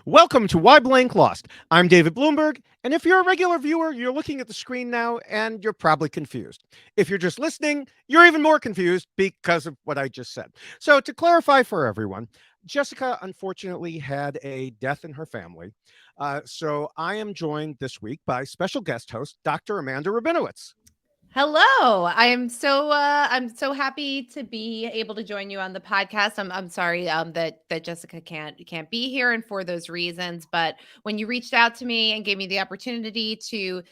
Welcome to Why Blank Lost. I'm David Bloomberg, and if you're a regular viewer, you're looking at the screen now and you're probably confused. If you're just listening, you're even more confused because of what I just said. So to clarify for everyone, Jessica unfortunately had a death in her family. So I am joined this week by special guest host, Dr. Amanda Rabinowitz. Hello. I'm so happy to be able to join you on the podcast. I'm sorry that Jessica can't be here and for those reasons, but when you reached out to me and gave me the opportunity to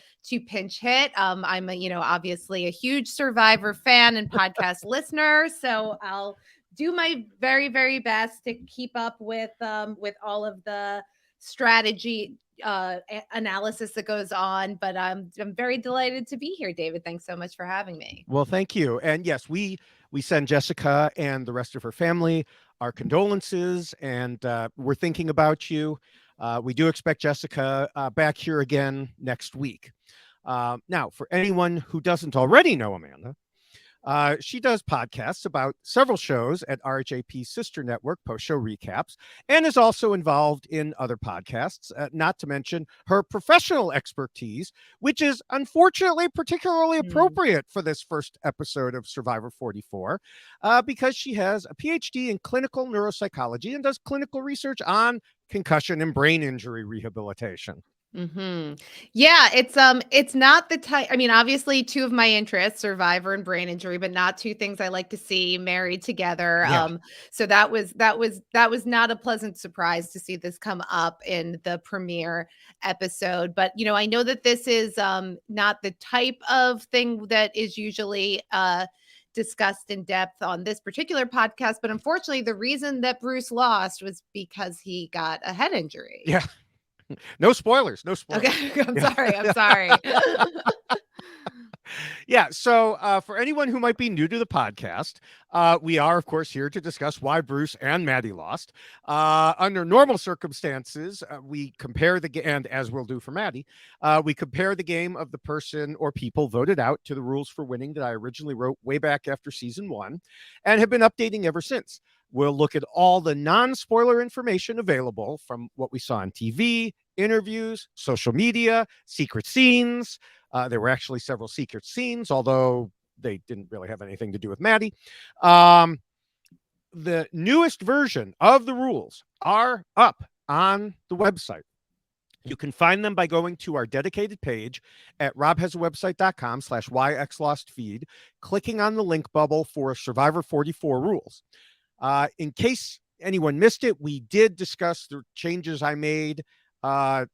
pinch hit, I'm obviously a huge Survivor fan and podcast listener, so I'll do my very best to keep up with all of the strategy analysis that goes on, but I'm very delighted to be here, David. Thanks so much for having me. Well, thank you. And yes, we send Jessica and the rest of her family our condolences, and we're thinking about you. We do expect Jessica back here again next week. Now, for anyone who doesn't already know Amanda, she does podcasts about several shows at RHAP's sister network, Post Show Recaps, and is also involved in other podcasts, not to mention her professional expertise, which is unfortunately particularly appropriate for this first episode of Survivor 44, because she has a PhD in clinical neuropsychology and does clinical research on concussion and brain injury rehabilitation. Mm-hmm. Yeah, it's not the type. I mean, obviously, two of my interests, survivor and brain injury, but not two things I like to see married together. Yeah. So that was not a pleasant surprise to see this come up in the premiere episode. But I know that this is not the type of thing that is usually discussed in depth on this particular podcast. But unfortunately, the reason that Bruce lost was because he got a head injury. Yeah. No spoilers. No spoilers. Okay, I'm sorry. Yeah. So for anyone who might be new to the podcast, we are, of course, here to discuss why Bruce and Maddy lost. Under normal circumstances, we compare and as we'll do for Maddy, we compare the game of the person or people voted out to the rules for winning that I originally wrote way back after season 1 and have been updating ever since. We'll look at all the non-spoiler information available from what we saw on TV, interviews, social media, secret scenes. There were actually several secret scenes, although they didn't really have anything to do with Maddy. The newest version of the rules are up on the website. You can find them by going to our dedicated page at robhasawebsite.com/yxlostfeed, clicking on the link bubble for Survivor 44 rules. In case anyone missed it, we did discuss the changes I made for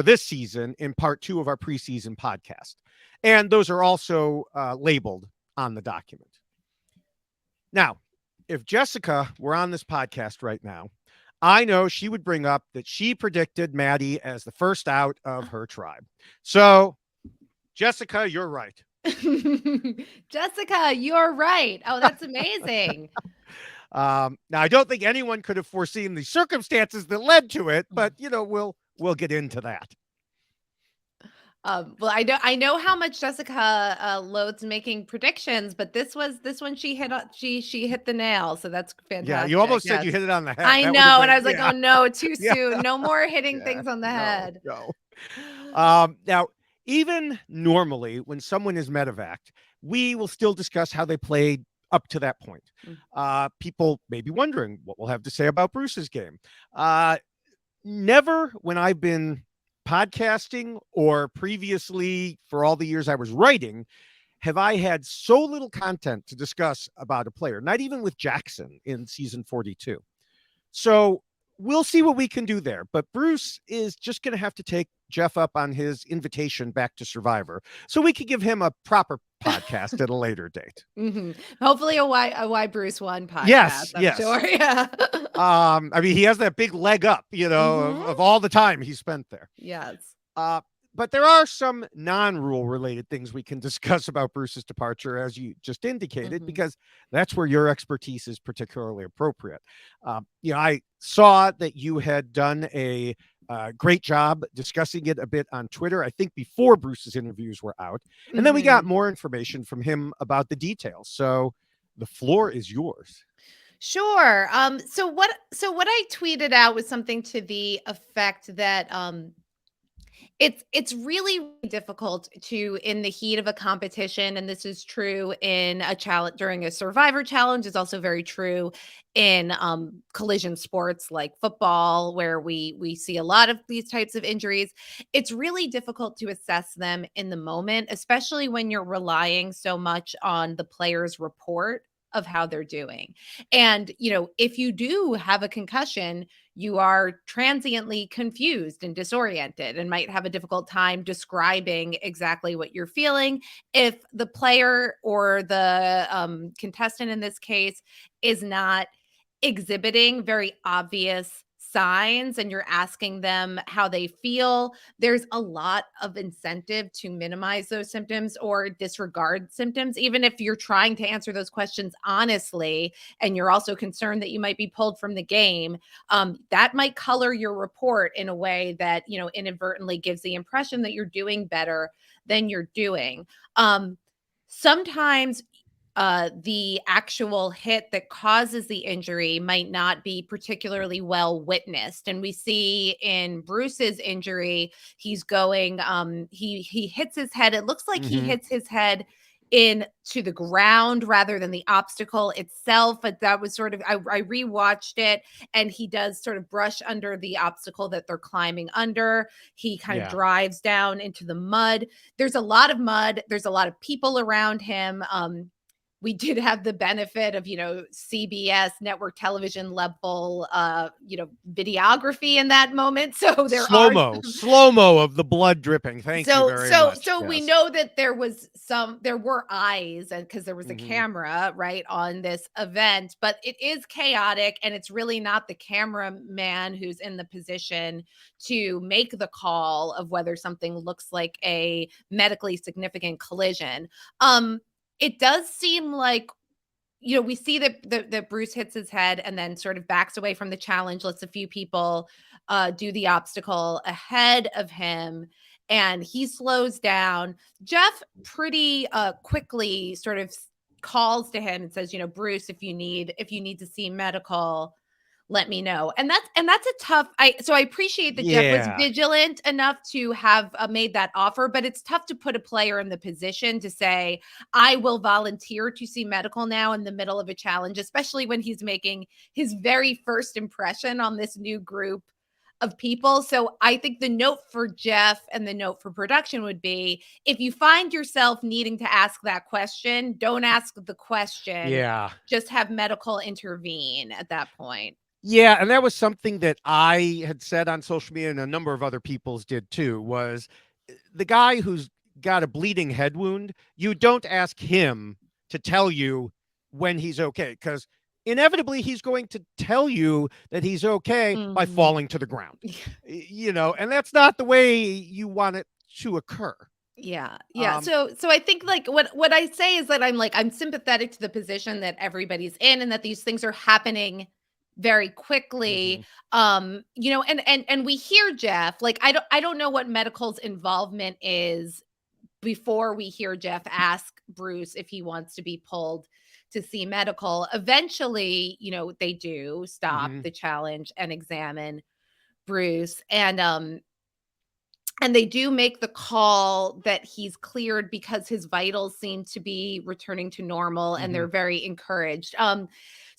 this season in part 2 of our preseason podcast. And those are also labeled on the document. Now, if Jessica were on this podcast right now, I know she would bring up that she predicted Maddy as the first out of her tribe. So, Jessica, you're right. Jessica, you're right. Oh, that's amazing. Now, I don't think anyone could have foreseen the circumstances that led to it, but we'll get into that. Well, I know how much Jessica loads making predictions, but this one she hit the nail, so that's fantastic. Yeah, you almost said you hit it on the head. I know, and I was like, oh no, too soon. No more hitting Yeah, things on the head. No. Now, even normally when someone is medevaced, we will still discuss how they played up to that point. People may be wondering what we'll have to say about Bruce's game. Never when I've been podcasting or previously for all the years I was writing have I had so little content to discuss about a player, not even with Jackson in season 42. So we'll see what we can do there. But Bruce is just going to have to take Jeff up on his invitation back to Survivor so we could give him a proper podcast at a later date. Mm-hmm. Hopefully a why Bruce won podcast. Yes. Sure. Yeah. I mean, he has that big leg up, of all the time he spent there. Yes. But there are some non-rule related things we can discuss about Bruce's departure, as you just indicated, because that's where your expertise is particularly appropriate. I saw that you had done a great job discussing it a bit on Twitter, I think before Bruce's interviews were out. And then we got more information from him about the details. So the floor is yours. Sure. So what I tweeted out was something to the effect that it's really difficult to, in the heat of a competition, and this is true in a challenge during a survivor challenge. It's also very true in collision sports like football, where we see a lot of these types of injuries. It's really difficult to assess them in the moment, especially when you're relying so much on the player's report of how they're doing. And if you do have a concussion, you are transiently confused and disoriented and might have a difficult time describing exactly what you're feeling. If the player or the contestant in this case is not exhibiting very obvious signs and you're asking them how they feel, there's a lot of incentive to minimize those symptoms or disregard symptoms, even if you're trying to answer those questions honestly and you're also concerned that you might be pulled from the game. That might color your report in a way that inadvertently gives the impression that you're doing better than you're doing. Sometimes the actual hit that causes the injury might not be particularly well witnessed. And we see in Bruce's injury, he's going, he hits his head. It looks like he Hmm. hits his head into the ground rather than the obstacle itself. But that was sort of, I rewatched it, and he does sort of brush under the obstacle that they're climbing under. He kind of Yeah. drives down into the mud. There's a lot of mud. There's a lot of people around him. We did have the benefit of CBS network television level videography in that moment, so there are Slow mo of the blood dripping. Thank you so very so much. so we Yes. know that there were eyes, and because there was a Hmm. camera right on this event, but it is chaotic, and it's really not the cameraman who's in the position to make the call of whether something looks like a medically significant collision. It does seem like we see that Bruce hits his head and then sort of backs away from the challenge, lets a few people do the obstacle ahead of him, and he slows down. Jeff pretty quickly sort of calls to him and says, Bruce, if you need to see medical, let me know. And that's a tough. I appreciate that Jeff was Yeah. vigilant enough to have made that offer, but it's tough to put a player in the position to say, I will volunteer to see medical now in the middle of a challenge, especially when he's making his very first impression on this new group of people. So I think the note for Jeff and the note for production would be, if you find yourself needing to ask that question, don't ask the question. Yeah. Just have medical intervene at that point. Yeah, and that was something that I had said on social media, and a number of other people's did too, was the guy who's got a bleeding head wound, you don't ask him to tell you when he's okay, because inevitably he's going to tell you that he's okay by Mhm. falling to the ground. And that's not the way you want it to occur. Yeah. Yeah. Um, So I think, like, what I say is that I'm sympathetic to the position that everybody's in, and that these things are happening very quickly. mhm. And we hear Jeff, like, I don't know what medical's involvement is before we hear Jeff ask Bruce if he wants to be pulled to see medical. Eventually, they do stop Mhm. the challenge and examine Bruce, and they do make the call that he's cleared because his vitals seem to be returning to normal, and they're Mhm. very encouraged.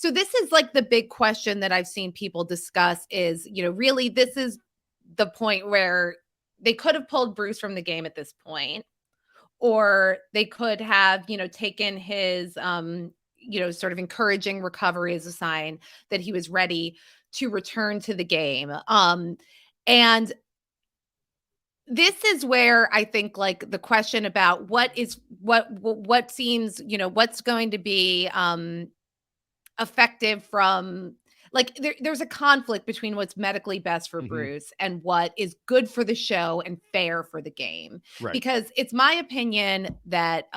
So this is like the big question that I've seen people discuss is, really, this is the point where they could have pulled Bruce from the game at this point, or they could have, taken his sort of encouraging recovery as a sign that he was ready to return to the game. And this is where I think, like, the question about what seems, what's going to be effective from, like, there's a conflict between what's medically best for Mhm. Bruce and what is good for the show and fair for the game. Right. Because it's my opinion that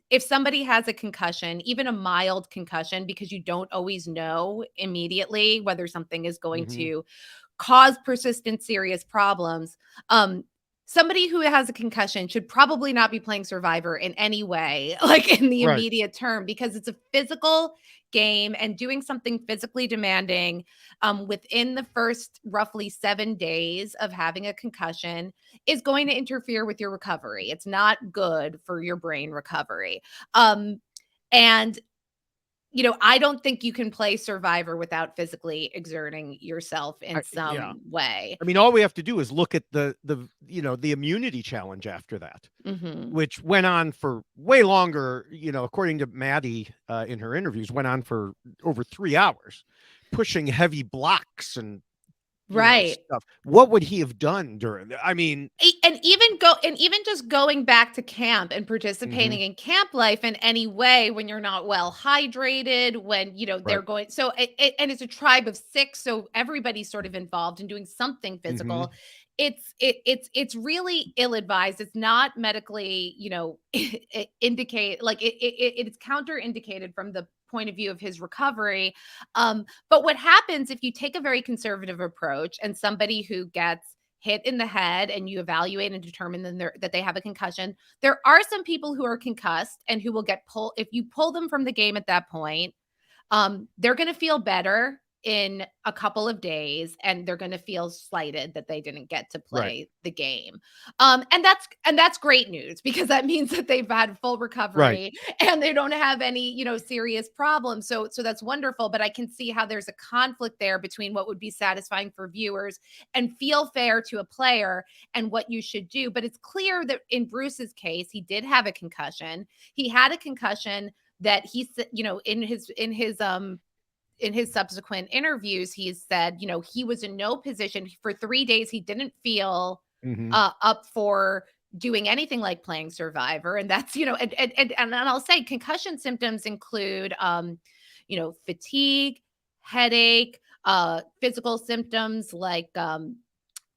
if somebody has a concussion, even a mild concussion, because you don't always know immediately whether something is going Mhm. to cause persistent serious problems. Um, somebody who has a concussion should probably not be playing Survivor in any way, like in the Right. immediate term, because it's a physical game and doing something physically demanding within the first roughly 7 days of having a concussion is going to interfere with your recovery. It's not good for your brain recovery. And I don't think you can play Survivor without physically exerting yourself in Yeah. some way. I mean, all we have to do is look at the immunity challenge after that, Mhm. which went on for way longer, according to Maddie in her interviews, went on for over 3 hours, pushing heavy blocks and, Right. stuff. What would he have done during that? I mean, And even just going back to camp and mhm, participating in camp life in any way when you're not well hydrated, when they're right. going, so and it's a tribe of 6, so everybody's sort of involved in doing something Hmm. physical. It's really ill advised. It's not medically indicate, like it's counter indicated from the point of view of his recovery. But what happens if you take a very conservative approach and somebody who gets hit in the head and you evaluate and determine that they have a concussion, there are some people who are concussed and who will get pulled. If you pull them from the game at that point, they're going to feel better in a couple of days, and they're going to feel slighted that they didn't get to Right. play the game. And that's great news, because that means that they've had full Right. recovery and they don't have any serious problems. So that's wonderful. But I can see how there's a conflict there between what would be satisfying for viewers and feel fair to a player and what you should do. But it's clear that in Bruce's case, he did have a concussion. He had a concussion that he said, in his subsequent interviews, he's said, he was in no position for 3 days. He didn't feel Hmm. up for doing anything like playing Survivor. And that's, and I'll say concussion symptoms include, fatigue, headache, physical symptoms like,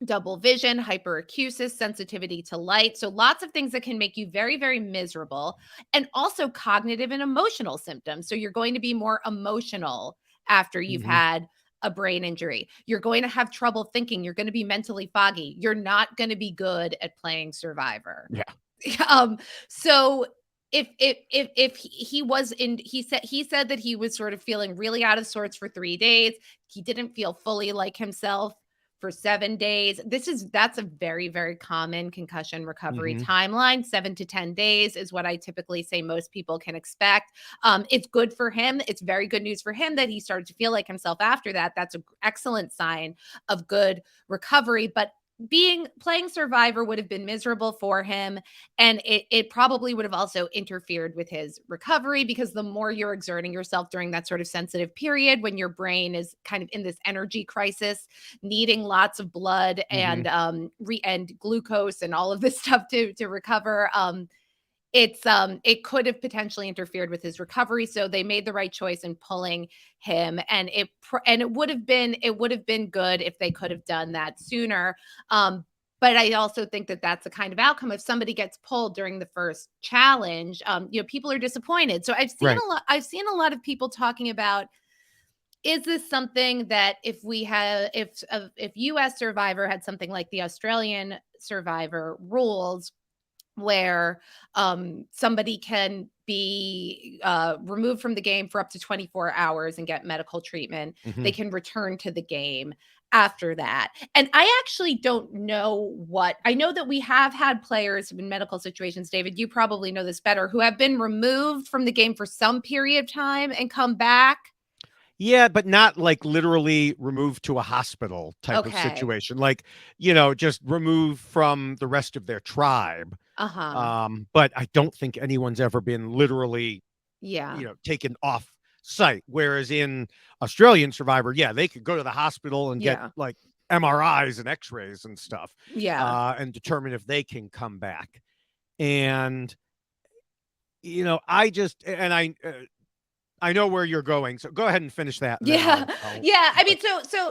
double vision, hyperacusis, sensitivity to light. So lots of things that can make you very, very miserable, and also cognitive and emotional symptoms. So you're going to be more emotional after you've Hmm. had a brain injury. You're going to have trouble thinking. You're going to be mentally foggy. You're not going to be good at playing Survivor. Yeah. um so if he was in he said that he was sort of feeling really out of sorts for 3 days. He didn't feel fully like himself for 7 days. That's a very, very common concussion recovery Hmm. timeline. 7 to 10 days is what I typically say most people can expect. It's good for him. It's very good news for him that he started to feel like himself after that. That's an excellent sign of good recovery. But playing Survivor would have been miserable for him, and it probably would have also interfered with his recovery, because the more you're exerting yourself during that sort of sensitive period when your brain is kind of in this energy crisis, needing lots of blood Hmm. and glucose and all of this stuff to recover, it could have potentially interfered with his recovery. So they made the right choice in pulling him, and it would have been good if they could have done that sooner. But I also think that that's the kind of outcome. If somebody gets pulled during the first challenge, people are disappointed. So Right. I've seen a lot of people talking about, is this something that if US Survivor had something like the Australian Survivor rules, where somebody can be removed from the game for up to 24 hours and get medical treatment. They Hmm. can return to the game after that. And I actually don't know what I know that we have had players in medical situations, David, you probably know this better, who have been removed from the game for some period of time and come back. Yeah, but not like literally removed to a hospital type of Okay. situation. Like, just removed from the rest of their tribe. Uh-huh. But I don't think anyone's ever been literally, Yeah. taken off site. Whereas in Australian Survivor, yeah, they could go to the hospital and get Yeah. like MRIs and X-rays and stuff, Yeah. and determine if they can come back. And I just and I know where you're going, so go ahead and finish that, and then Yeah. I'll. Yeah. I But mean,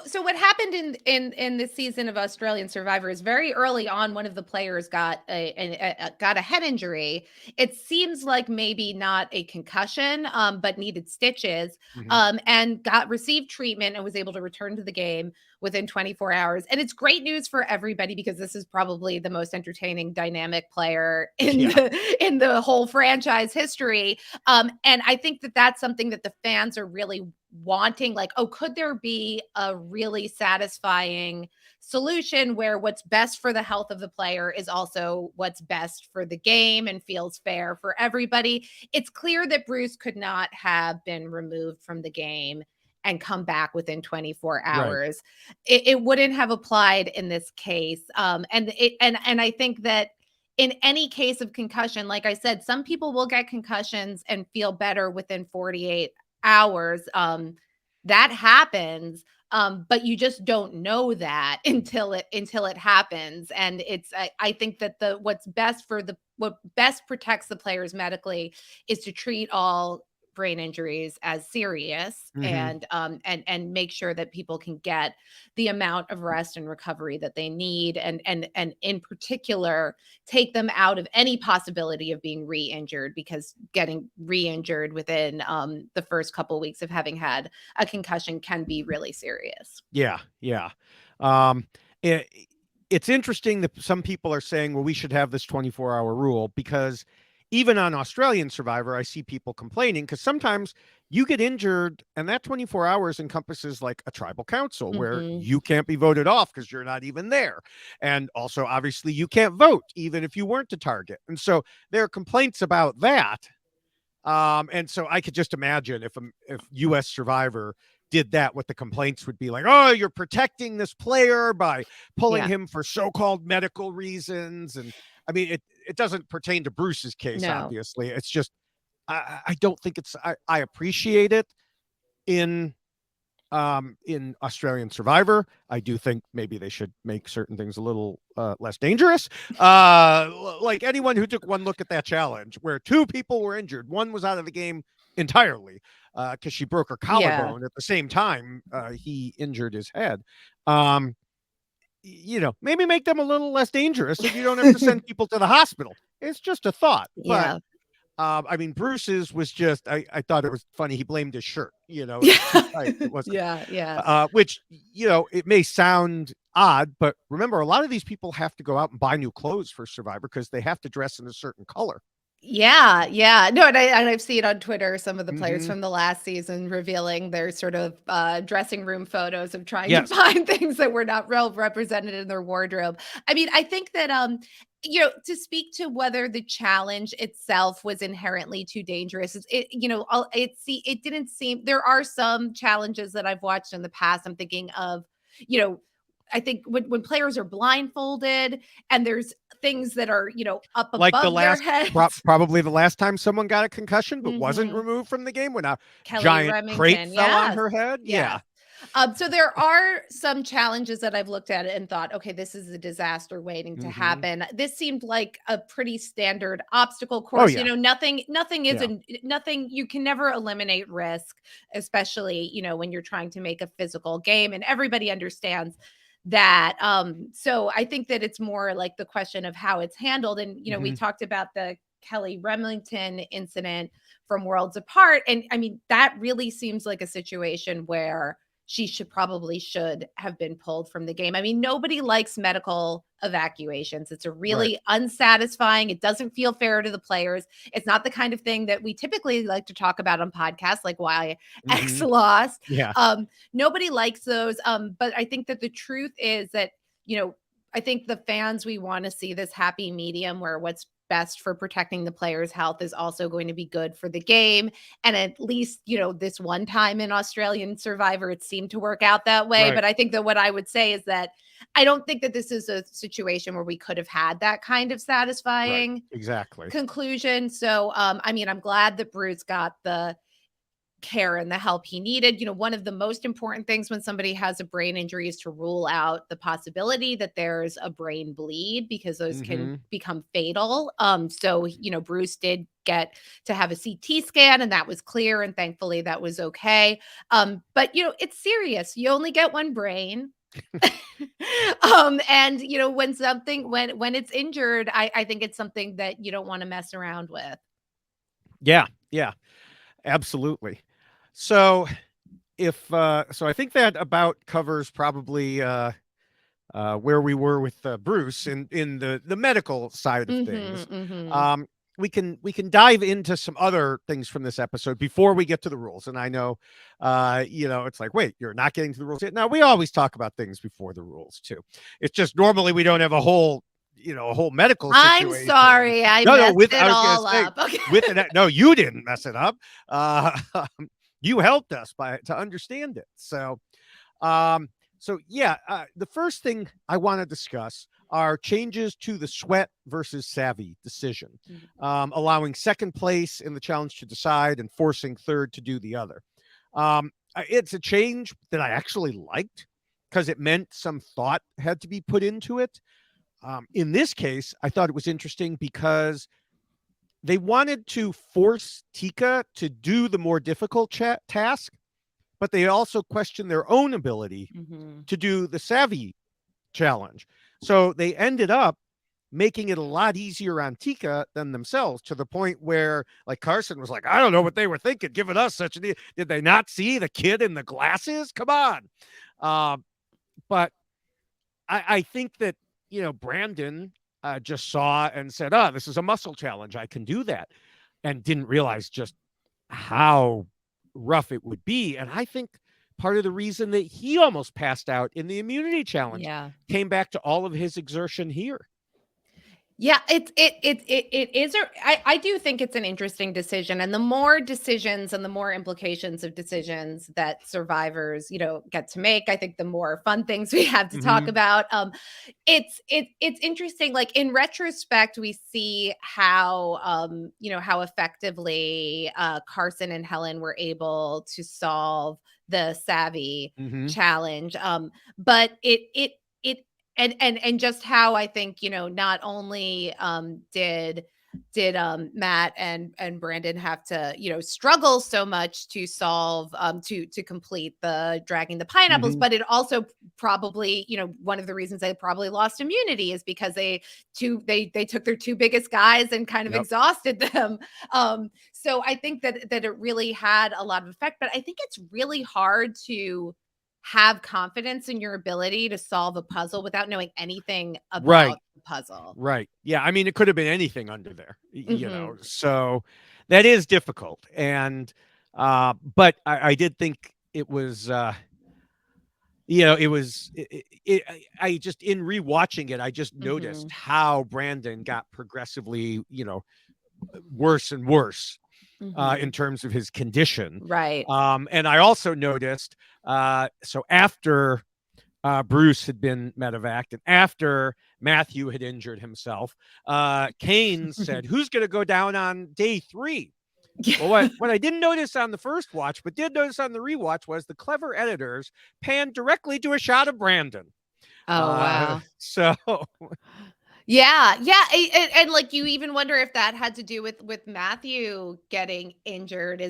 so what happened in this season of Australian Survivor is very early on, one of the players got a head injury. It seems like maybe not a concussion, but needed stitches, mhm, and got received treatment and was able to return to the game within 24 hours. And it's great news for everybody because this is probably the most entertaining dynamic player in the whole franchise history. And I think that that's something that the fans are really wanting. Like, oh, could there be a really satisfying solution where what's best for the health of the player is also what's best for the game and feels fair for everybody? It's clear that Bruce could not have been removed from the game and come back within 24 hours. It wouldn't have applied in this case. And I think that in any case of concussion, like I said, some people will get concussions and feel better within 48 hours. That happens. But you just don't know that until it happens. And I think that what best protects the players medically is to treat all brain injuries as serious and make sure that people can get the amount of rest and recovery that they need, and in particular take them out of any possibility of being re-injured, because getting re-injured within the first couple of weeks of having had a concussion can be really serious. Yeah. Um, it's interesting that some people are saying, well, we should have this 24-hour rule, because even on Australian Survivor, I see people complaining because sometimes you get injured and that 24 hours encompasses like a tribal council where you can't be voted off because you're not even there. And also, obviously, you can't vote even if you weren't a target. And so there are complaints about that. And so I could just imagine if US Survivor did that, what the complaints would be like, oh, you're protecting this player by pulling him for so-called medical reasons. And I mean, it doesn't pertain to Bruce's case, obviously. It's just, I don't think I appreciate it in Australian Survivor. I do think maybe they should make certain things a little less dangerous. Like anyone who took one look at that challenge where 2 people were injured, one was out of the game entirely because she broke her collarbone at the same time he injured his head. Maybe make them a little less dangerous so you don't have to send people to the hospital. It's just a thought. But I mean, Bruce's was just, I thought it was funny. He blamed his shirt, it was which, it may sound odd, but remember, a lot of these people have to go out and buy new clothes for Survivor because they have to dress in a certain color. Yeah. No, and I've seen on Twitter some of the players from the last season revealing their sort of dressing room photos of trying to find things that were not well represented in their wardrobe. I mean, I think that to speak to whether the challenge itself was inherently too dangerous, it didn't seem. There are some challenges that I've watched in the past. I'm thinking of, I think when players are blindfolded and there's things that are, up like above their heads. Probably the last time someone got a concussion but wasn't removed from the game when a giant crate fell on her head. Yeah. So there are some challenges that I've looked at and thought, okay, this is a disaster waiting to happen. This seemed like a pretty standard obstacle course. Nothing nothing. You can never eliminate risk, especially, when you're trying to make a physical game, and everybody understands that. So I think that it's more like the question of how it's handled. And, we talked about the Kelly Remington incident from Worlds Apart. And I mean, that really seems like a situation where she should have been pulled from the game. I mean, nobody likes medical evacuations. It's a really unsatisfying. It doesn't feel fair to the players. It's not the kind of thing that we typically like to talk about on podcasts, like why X lost. Nobody likes those. But I think that the truth is that, I think the fans, we want to see this happy medium where what's best for protecting the player's health is also going to be good for the game. And at least, this one time in Australian Survivor, it seemed to work out that way. But I think that what I would say is that I don't think that this is a situation where we could have had that kind of satisfying conclusion. So, I mean, I'm glad that Bruce got the care and the help he needed. One of the most important things when somebody has a brain injury is to rule out the possibility that there's a brain bleed, because those can become fatal. So, Bruce did get to have a CT scan and that was clear, and thankfully that was okay. But it's serious. You only get one brain. And when it's injured, I think it's something that you don't want to mess around with. Yeah, absolutely. So so I think that about covers probably where we were with Bruce in the medical side of things. Mm-hmm. Um, we can dive into some other things from this episode before we get to the rules. And I know, it's like, wait, you're not getting to the rules yet. Now we always talk about things before the rules too. It's just normally we don't have a whole medical I'm situation. sorry, I No, messed with it I was gonna all say up. Okay. with it. No, you didn't mess it up. You helped us to understand it. Um, so yeah, the first thing I want to discuss are changes to the sweat versus savvy decision, allowing second place in the challenge to decide and forcing third to do the other. It's a change that I actually liked because it meant some thought had to be put into it. In this case, I thought it was interesting because they wanted to force Tika to do the more difficult task, but they also questioned their own ability Mm-hmm. to do the savvy challenge. So they ended up making it a lot easier on Tika than themselves, to the point where, like, Carson was like, I don't know what they were thinking, giving us such an. Did they not see the kid in the glasses? Come on. But I think that, Brandon just saw and said, this is a muscle challenge. I can do that. And didn't realize just how rough it would be. And I think part of the reason that he almost passed out in the immunity challenge Yeah. came back to all of his exertion here. Yeah, it is. I do think it's an interesting decision, and the more decisions and the more implications of decisions that survivors, get to make, I think the more fun things we have to talk about. It's interesting. Like, in retrospect, we see how how effectively Carson and Helen were able to solve the savvy challenge. But it and just how I think, not only did Matt and Brandon have to, struggle so much to solve to complete the dragging the pineapples, but it also probably, one of the reasons they probably lost immunity is because they took their two biggest guys and kind of exhausted them. So I think that it really had a lot of effect, but I think it's really hard to have confidence in your ability to solve a puzzle without knowing anything about the puzzle. Right. Yeah. I mean, it could have been anything under there, so that is difficult. And, but I did think it was, I just, in rewatching it, I just noticed how Brandon got progressively, worse and worse. In terms of his condition. Right. And I also noticed, so after Bruce had been medevaced and after Matthew had injured himself, Kane said, who's going to go down on day 3? Well, what I didn't notice on the first watch, but did notice on the rewatch, was the clever editors panned directly to a shot of Brandon. Oh, wow. So... Yeah. And like, you even wonder if that had to do with Matthew getting injured.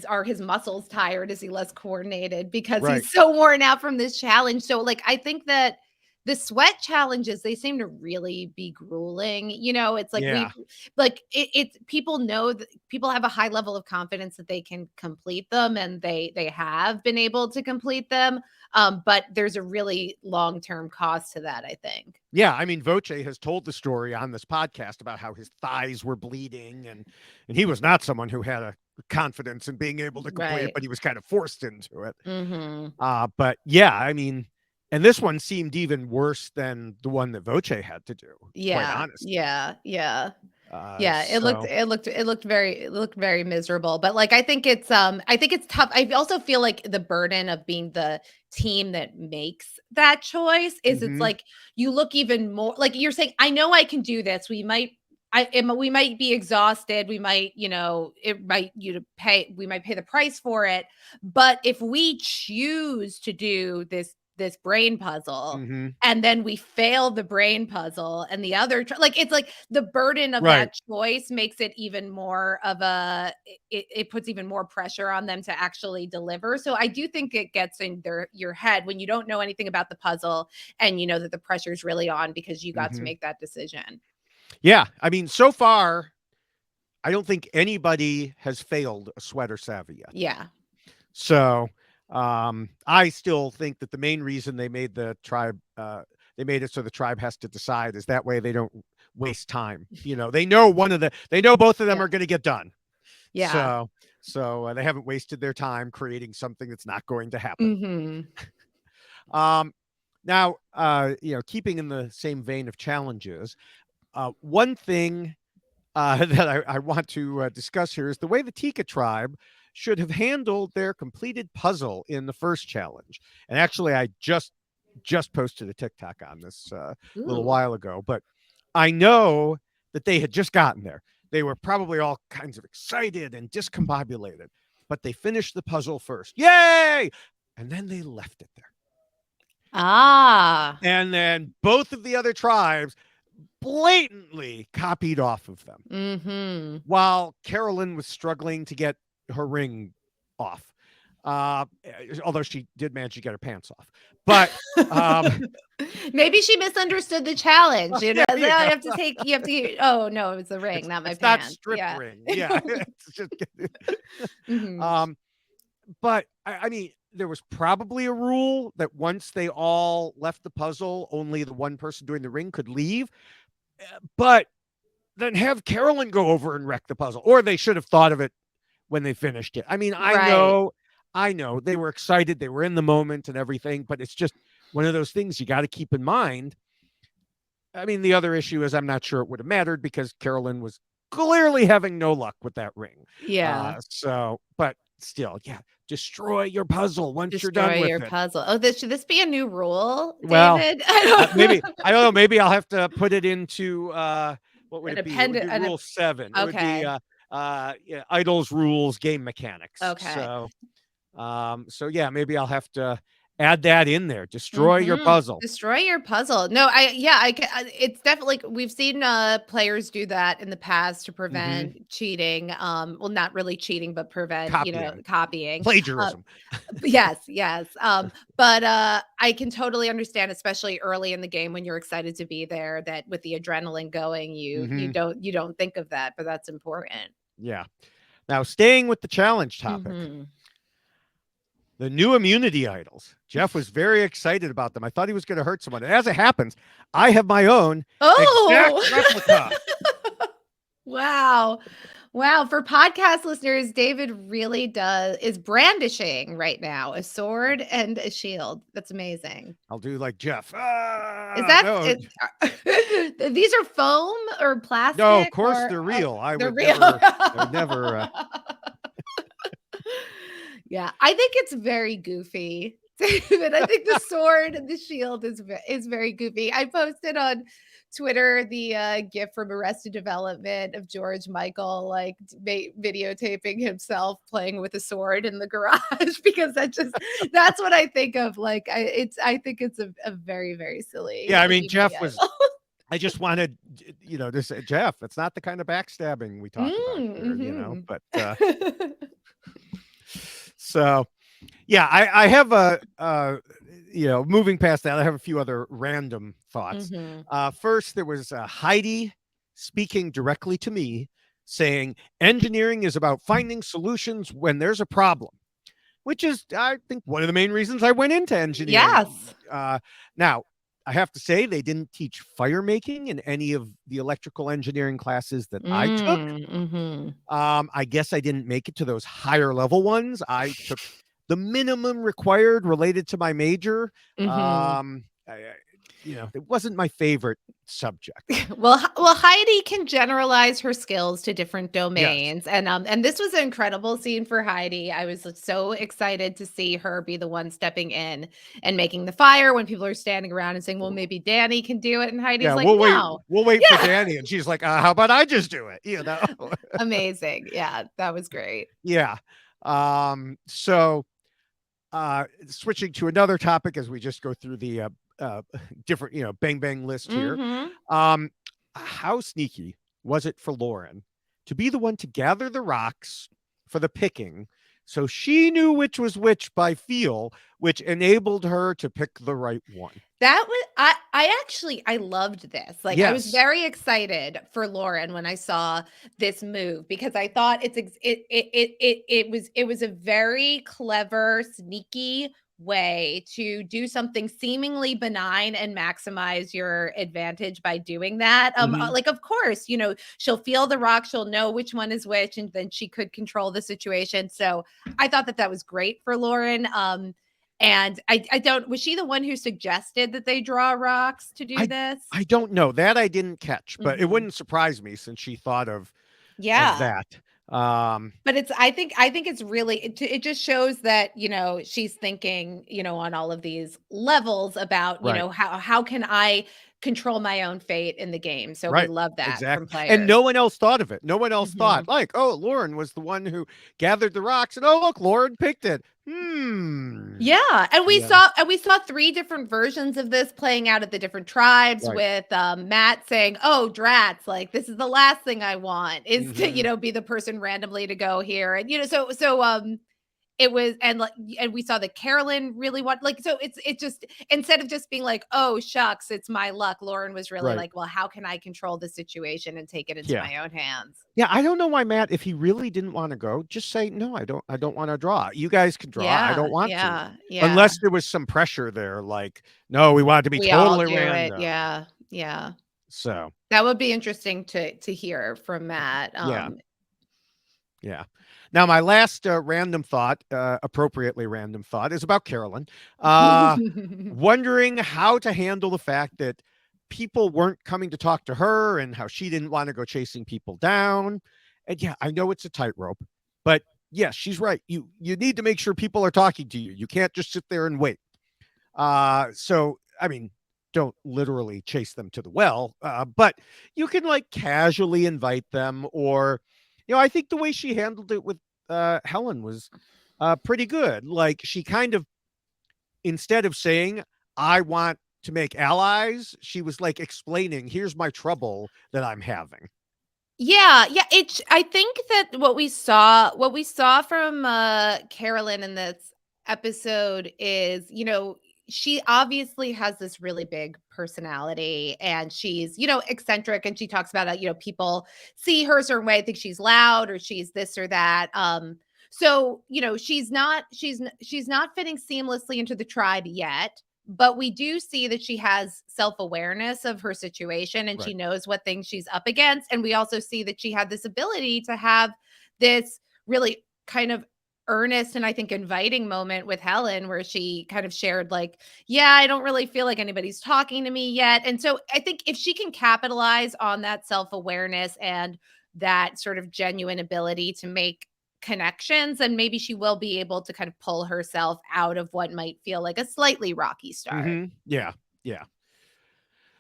Are his muscles tired? Is he less coordinated because he's so worn out from this challenge? So, like, I think that the sweat challenges, they seem to really be grueling. It's like it's people know that people have a high level of confidence that they can complete them, and they have been able to complete them. But there's a really long-term cost to that, I think. Yeah, I mean, Voce has told the story on this podcast about how his thighs were bleeding, and he was not someone who had a confidence in being able to complete it, but he was kind of forced into it. But yeah, I mean, and this one seemed even worse than the one that Voce had to do. Quite honestly. Yeah. It looked very miserable. But like, I think it's tough. I also feel like the burden of being the team that makes that choice is it's like, you look even more like you're saying, I know I can do this. We might be exhausted. We might, we might pay the price for it. But if we choose to do this brain puzzle and then we fail the brain puzzle and the other, like, it's like the burden of that choice makes it even more of it puts even more pressure on them to actually deliver. So I do think it gets in your head when you don't know anything about the puzzle and you know that the pressure is really on because you got to make that decision. Yeah. I mean, so far, I don't think anybody has failed a sweat or savvy yet. Yeah. So, I still think that the main reason they made the tribe, they made it so the tribe has to decide is that way they don't waste time. They know both of them Yeah. are going to get done. Yeah. So they haven't wasted their time creating something that's not going to happen. Mhm. Um, Now, keeping in the same vein of challenges, one thing that I want to discuss here is the way the Tika tribe should have handled their completed puzzle in the first challenge. And actually, I just posted a TikTok on this a little Ooh. while ago, but I know that they had just gotten there. They were probably all kinds of excited and discombobulated, but they finished the puzzle first. Yay! And then they left it there. Ah. And then both of the other tribes blatantly copied off of them Mhm. while Carolyn was struggling to get her ring off. Uh, Although she did manage to get her pants off. But Maybe she misunderstood the challenge. You know, there you go. you have to, oh no, it was the ring, not my It's not pants. strip Yeah. ring. Yeah. It's just, Mhm. um, but I mean, there was probably a rule that once they all left the puzzle, only the one person doing the ring could leave. But then have Carolyn go over and wreck the puzzle, or they should have thought of it when they finished it. I mean, Right. I know they were excited, they were in the moment and everything, but it's just one of those things you got to keep in mind. I mean, the other issue is I'm not sure it would have mattered because Carolyn was clearly having no luck with that ring. Yeah. But still, yeah, destroy your puzzle once you're Destroy done with your it. puzzle. Oh, this should this be a new rule, Well, David? maybe I don't know. Maybe I'll have to put it into what would An it be? It would appendix. be Rule 7. It would be Okay. yeah, Idols rules game mechanics. Okay. So yeah, maybe I'll have to add that in there. Destroy your Mhm. puzzle. Destroy your puzzle. No, it's definitely we've seen, players do that in the past to Hmm. prevent cheating, well, not really cheating, but prevent, Copying, copying. plagiarism. Yes, yes, but, I can totally understand, especially early in the game when you're excited to be there, that with the adrenaline going, you Hmm. don't think of that, but that's important. Yeah. Now, staying with the challenge topic, Mhm. the new immunity idols. Jeff was very excited about them. I thought he was going to hurt someone. And as it happens, I have my own exact Oh! replica. Wow. Wow, for podcast listeners, David really is brandishing right now a sword and a shield. That's amazing. I'll do like Jeff. Is that No, these are foam or no, of plastic course or they're real. they're real? I would never. Yeah, I think it's very goofy. David, I think the sword and the shield is very goofy. I posted on Twitter the gif from Arrested Development of George Michael like videotaping himself playing with a sword in the garage because that's what I think of. Like I think it's a very very silly Yeah, I mean, immunity Jeff was. idol. I just wanted, to say, Jeff, it's not the kind of backstabbing we talk about here, Mhm. But so, yeah, I have moving past that, I have a few other random thoughts. Mhm. First, there was Heidi speaking directly to me saying, engineering is about finding solutions when there's a problem, which is, I think, one of the main reasons I went into engineering. Yes. Now, I have to say, they didn't teach fire making in any of the electrical engineering classes that I took. Mhm. I guess I didn't make it to those higher level ones. I took the minimum required related to my major. Mhm. It wasn't my favorite subject. Well, Heidi can generalize her skills to different Yes. domains, and this was an incredible scene for Heidi. I was so excited to see her be the one stepping in and making the fire when people are standing around and saying, "Well, maybe Danny can do it," and Heidi's Yeah, like, we'll wait. "No." We'll wait for Yeah. Danny, and she's like, "How about I just do it?" Amazing. Yeah, that was great. Yeah. So switching to another topic as we just go through the different, bang bang list here. Mhm. Um, how sneaky was it for Lauren to be the one to gather the rocks for the picking So she knew which was which by feel, which enabled her to pick the right one. That was I loved this. Like, I was Yes. very excited for Lauren when I saw this move because I thought it was a very clever, sneaky way to do something seemingly benign and maximize your advantage by doing that. Mhm. Like, of course, she'll feel the rock, she'll know which one is which, and then she could control the situation. So I thought that was great for Lauren. And I don't was she the one who suggested that they draw rocks to do I this? I don't know. That I didn't catch, but it Mhm. wouldn't surprise me since she thought of Yeah. that. Um, But I think it's really it just shows that, she's thinking, on all of these levels about, right. how can I control my own fate in the game? So we Right. love that from Exactly. And players. no one else thought of it. No one else thought Mhm. like, "Oh, Lauren was the one who gathered the rocks and oh, look, Lauren picked it." Hmm. Yeah, and we Yeah. saw and we saw 3 different versions of this playing out at the different tribes Right. with, Matt saying, "Oh, drats, like, this is the last thing I want is to, Mhm. be the person randomly to go here." And, so it was and we saw that Carolyn really so it's just instead of just being like, "Oh, shucks, it's my luck," Lauren was really Right. like, "Well, how can I control the situation and take it into Yeah. my own hands?" Yeah, I don't know why Matt, if he really didn't wanna go, just say, "No, I don't wanna draw. You guys can draw. I Yeah, don't want to." yeah, yeah. Unless there was some pressure there, like, "No, we want it to be We all totally do it. random." Yeah, yeah. So, That would be interesting to hear from Matt. yeah. Yeah. Now, my last random thought, appropriately random thought, is about Carolyn. Uh, wondering how to handle the fact that people weren't coming to talk to her and how she didn't want to go chasing people down. And yeah, I know it's a tightrope, but yes, she's right. You need to make sure people are talking to you. You can't just sit there and wait. So I mean, don't literally chase them to the well, but you can like casually invite them, or I think the way she handled it with Helen was pretty good. Like she kind of, instead of saying I want to make allies, she was like explaining, here's my trouble that I'm having. Yeah, yeah, I think that what we saw from, Carolyn in this episode is, she obviously has this really big personality and she's, eccentric, and she talks about, people see her a certain way, think she's loud or she's this or that. So, she's not fitting seamlessly into the tribe yet, but we do see that she has self-awareness of her situation and she Right. knows what things she's up against, and we also see that she had this ability to have this really kind of earnest and I think inviting moment with Helen where she kind of shared like, yeah, I don't really feel like anybody's talking to me yet. And so I think if she can capitalize on that self-awareness and that sort of genuine ability to make connections, and maybe she will be able to kind of pull herself out of what might feel like a slightly rocky start. Yeah. Yeah.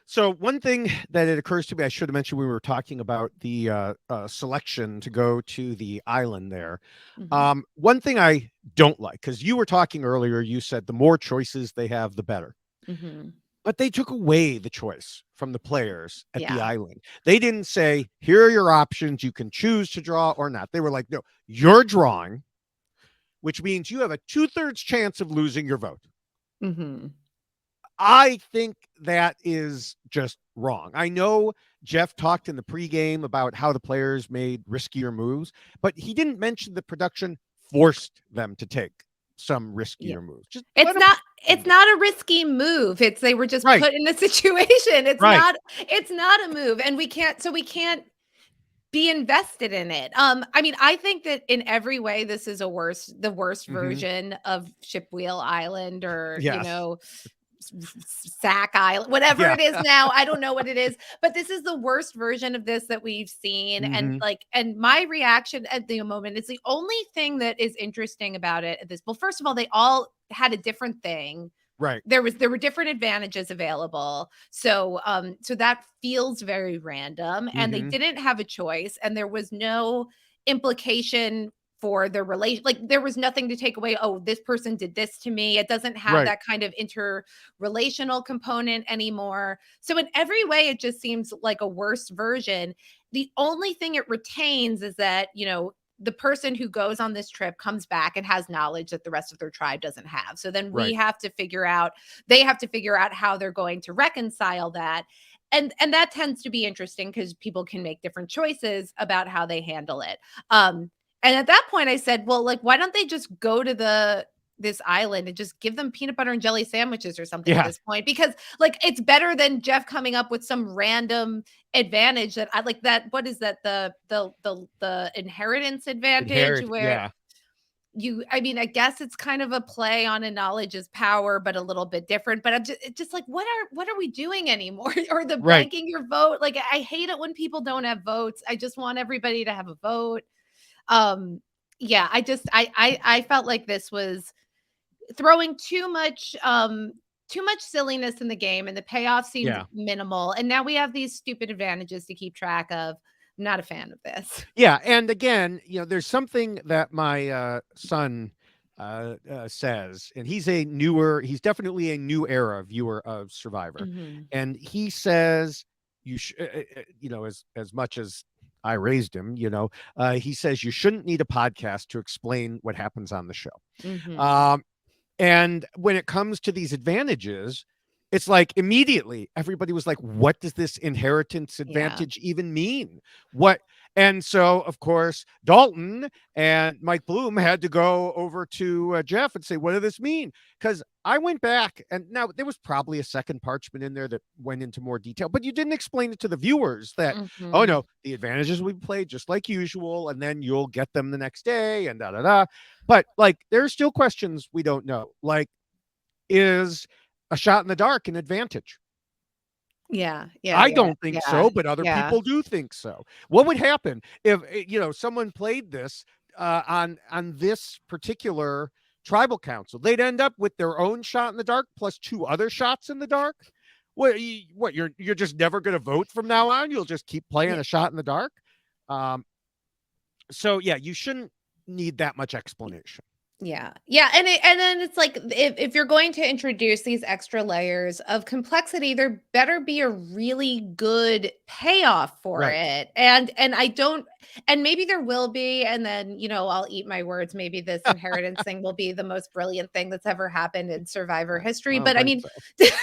So one thing that it occurs to me, I should have mentioned, we were talking about the selection to go to the island there. Mhm. One thing I don't like, because you were talking earlier, you said the more choices they have, the better. Mhm. But they took away the choice from the players at the Yeah. island. They didn't say, here are your options. You can choose to draw or not. They were like, no, you're drawing, which means you have a 2/3 chance of losing your vote. Mhm. I think that is just wrong. I know Jeff talked in the pregame about how the players made riskier moves, but he didn't mention the production forced them to take some Yeah. riskier moves. Just let It's them not do it's it. not a risky move. It's they were just Right, put in a situation. It's right. not it's not a move, and we can't be invested in it. I mean, I think that in every way this is the worst Hmm. version of Shipwheel Island, or, Yes. Sack Island, whatever Yeah. it is now. I don't know what it is, but this is the worst version of this that we've seen. And Hmm. and my reaction at the moment is the only thing that is interesting about it at this. Well, first of all, they all had a different thing. Right. There were different advantages available. So that feels very random, and they Hmm. didn't have a choice, and there was no implication for their relation. Like, there was nothing to take away, oh, this person did this to me. It doesn't have Right. that kind of interrelational component anymore. So in every way it just seems like a worse version. The only thing it retains is that, the person who goes on this trip comes back and has knowledge that the rest of their tribe doesn't have. So then Right. they have to figure out how they're going to reconcile that. And that tends to be interesting because people can make different choices about how they handle it. And at that point I said, well, like, why don't they just go to this island and just give them peanut butter and jelly sandwiches or something at Yeah. this point? Because like, it's better than Jeff coming up with some random advantage that I like. That what is that, the inheritance advantage Inherit. where Yeah. I mean, I guess it's kind of a play on a knowledge is power, but a little bit different. But I'm just like, what are we doing anymore? Or the Right. banking your vote? Like, I hate it when people don't have votes. I just want everybody to have a vote. Um, yeah, I felt like this was throwing too much silliness in the game, and the payoff seemed Yeah. minimal. And now we have these stupid advantages to keep track of. I'm not a fan of this. Yeah, and again, there's something that my son says, and he's definitely a new era viewer of Survivor, Mhm. and he says as much as I raised him, he says you shouldn't need a podcast to explain what happens on the show. Mhm. Um, And when it comes to these advantages, it's like immediately everybody was like, what does this inheritance Yeah. advantage even mean? What? And so, of course, Dalton and Mike Bloom had to go over to Jeff and say, what does this mean? Because I went back, and now there was probably a second parchment in there that went into more detail, but you didn't explain it to the viewers that, oh Mhm. no, the advantages will be played just like usual, and then you'll get them the next day, and da da da. But like, there's still questions we don't know. Like, is a shot in the dark an advantage? Yeah. Yeah. I Yeah. don't think Yeah. so, but other Yeah. people do think so. What would happen if someone played this on this particular tribal council? They'd end up with their own shot in the dark plus two other shots in the dark. You're just never going to vote from now on? You'll just keep playing Yeah. a shot in the dark. Um, so yeah, you shouldn't need that much explanation. Yeah. Yeah, and then it's like, if you're going to introduce these extra layers of complexity, there better be a really good payoff for Right. it. And I don't, and maybe there will be, and then, I'll eat my words. Maybe this inheritance thing will be the most brilliant thing that's ever happened in Survivor I history. don't But I think mean, so.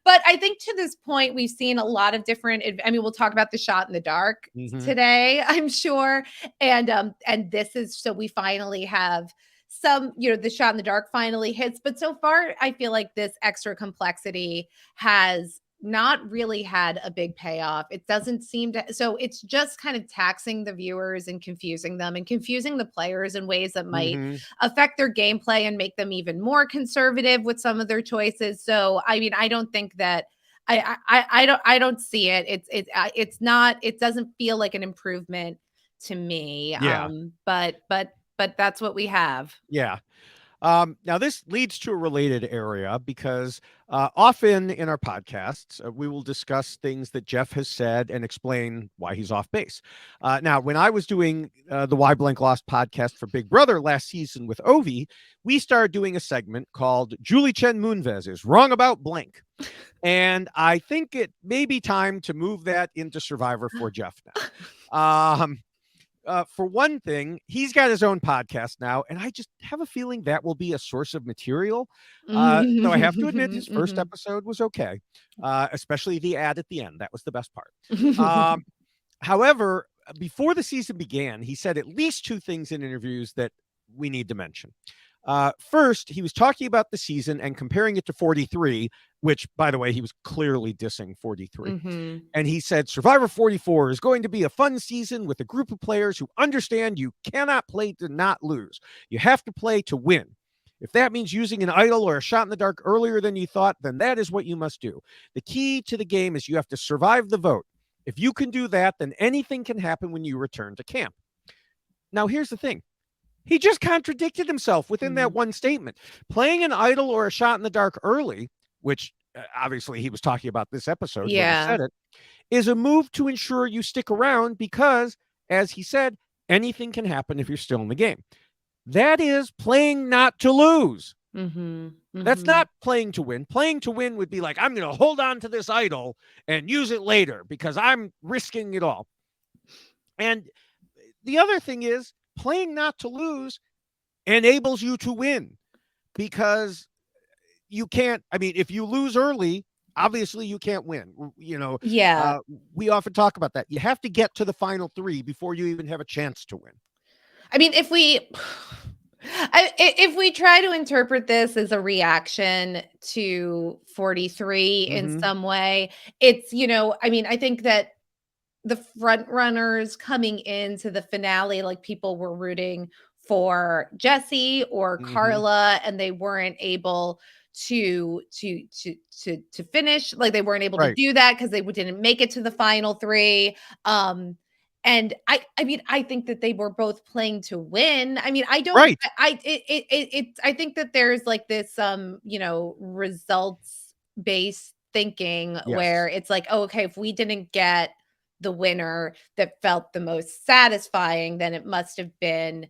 but I think to this point we've seen a lot of different I mean, we'll talk about the shot in the dark Mhm. today, I'm sure. And this is, so we finally have some, the shot in the dark finally hits. But so far, I feel like this extra complexity has not really had a big payoff. It doesn't seem to, so it's just kind of taxing the viewers and confusing them and confusing the players in ways that might Mhm. affect their gameplay and make them even more conservative with some of their choices. So, I mean, I don't think that I don't see it. It's not, it doesn't feel like an improvement to me. Yeah. But that's what we have. Yeah. Now, this leads to a related area because often in our podcasts, we will discuss things that Jeff has said and explain why he's off base. Now, when I was doing the Why Blank Lost podcast for Big Brother last season with Ovi, we started doing a segment called Julie Chen Moonves is Wrong About Blank. And I think it may be time to move that into Survivor for Jeff now. For one thing, he's got his own podcast now, and I just have a feeling that will be a source of material. Though I have to admit, his first Mhm. episode was okay, especially the ad at the end. That was the best part. However, before the season began, he said at least two things in interviews that we need to mention. First, he was talking about the season and comparing it to 43, which, by the way, he was clearly dissing 43. Mhm. And he said, Survivor 44 is going to be a fun season with a group of players who understand you cannot play to not lose. You have to play to win. If that means using an idol or a shot in the dark earlier than you thought, then that is what you must do. The key to the game is you have to survive the vote. If you can do that, then anything can happen when you return to camp. Now, here's the thing. He just contradicted himself within that Mhm. one statement. Playing an idol or a shot in the dark early, which obviously he was talking about this episode when he Yeah. said it, is a move to ensure you stick around because, as he said, anything can happen if you're still in the game. That is playing not to lose. Mhm. That's Mhm. not playing to win. Playing to win would be like, I'm going to hold on to this idol and use it later because I'm risking it all. And the other thing is, playing not to lose enables you to win, because you can't, I mean, if you lose early, obviously you can't win. Yeah. We often talk about that. You have to get to the final three before you even have a chance to win. I mean, if we try to interpret this as a reaction to 43 in some way, it's, I mean, I think that the front runners coming into the finale, like people were rooting for Jesse or Carla, and they weren't able to finish. Like they weren't able to Right. do that because they didn't make it to the final three. And I mean, I think that they were both playing to win. I mean, I don't, Right. I think that there's like this, results based thinking where Yes. it's like, oh, okay, if we didn't get the winner that felt the most satisfying, then it must have been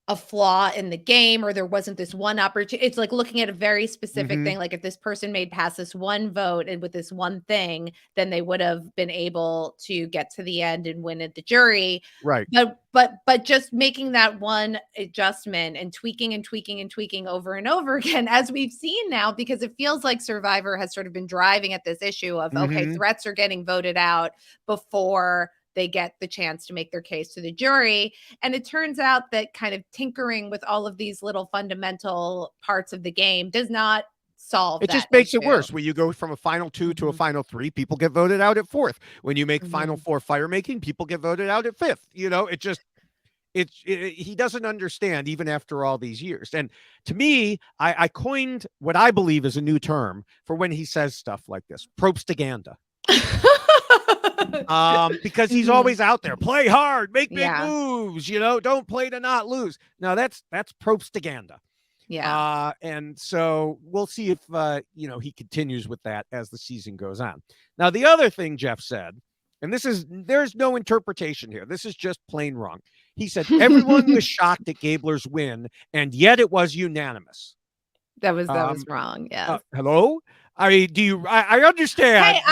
a flaw in the game, or there wasn't this one opportunity. It's like looking at a very specific thing. Like if this person made past this one vote and with this one thing, then they would have been able to get to the end and win at the jury. Right. But just making that one adjustment and tweaking and tweaking and tweaking over and over again, as we've seen now, because it feels like Survivor has sort of been driving at this issue of, okay, threats are getting voted out before they get the chance to make their case to the jury. And it turns out that kind of tinkering with all of these little fundamental parts of the game does not solve it. That Just makes issue. it worse. When you go from a final two to a final three, people get voted out at fourth. When you make final four fire making, people get voted out at fifth. He doesn't understand even after all these years. And to me, I coined what I believe is a new term for when he says stuff like this: propaganda. Because he's always out there, play hard, make big moves, don't play to not lose. No, that's propaganda. Yeah. And so we'll see if he continues with that as the season goes on. Now, the other thing Jeff said, and there's no interpretation here, this is just plain wrong. He said everyone was shocked at Gabler's win, and yet it was unanimous. That was wrong. Yeah. Hello? I mean, I understand. Hey,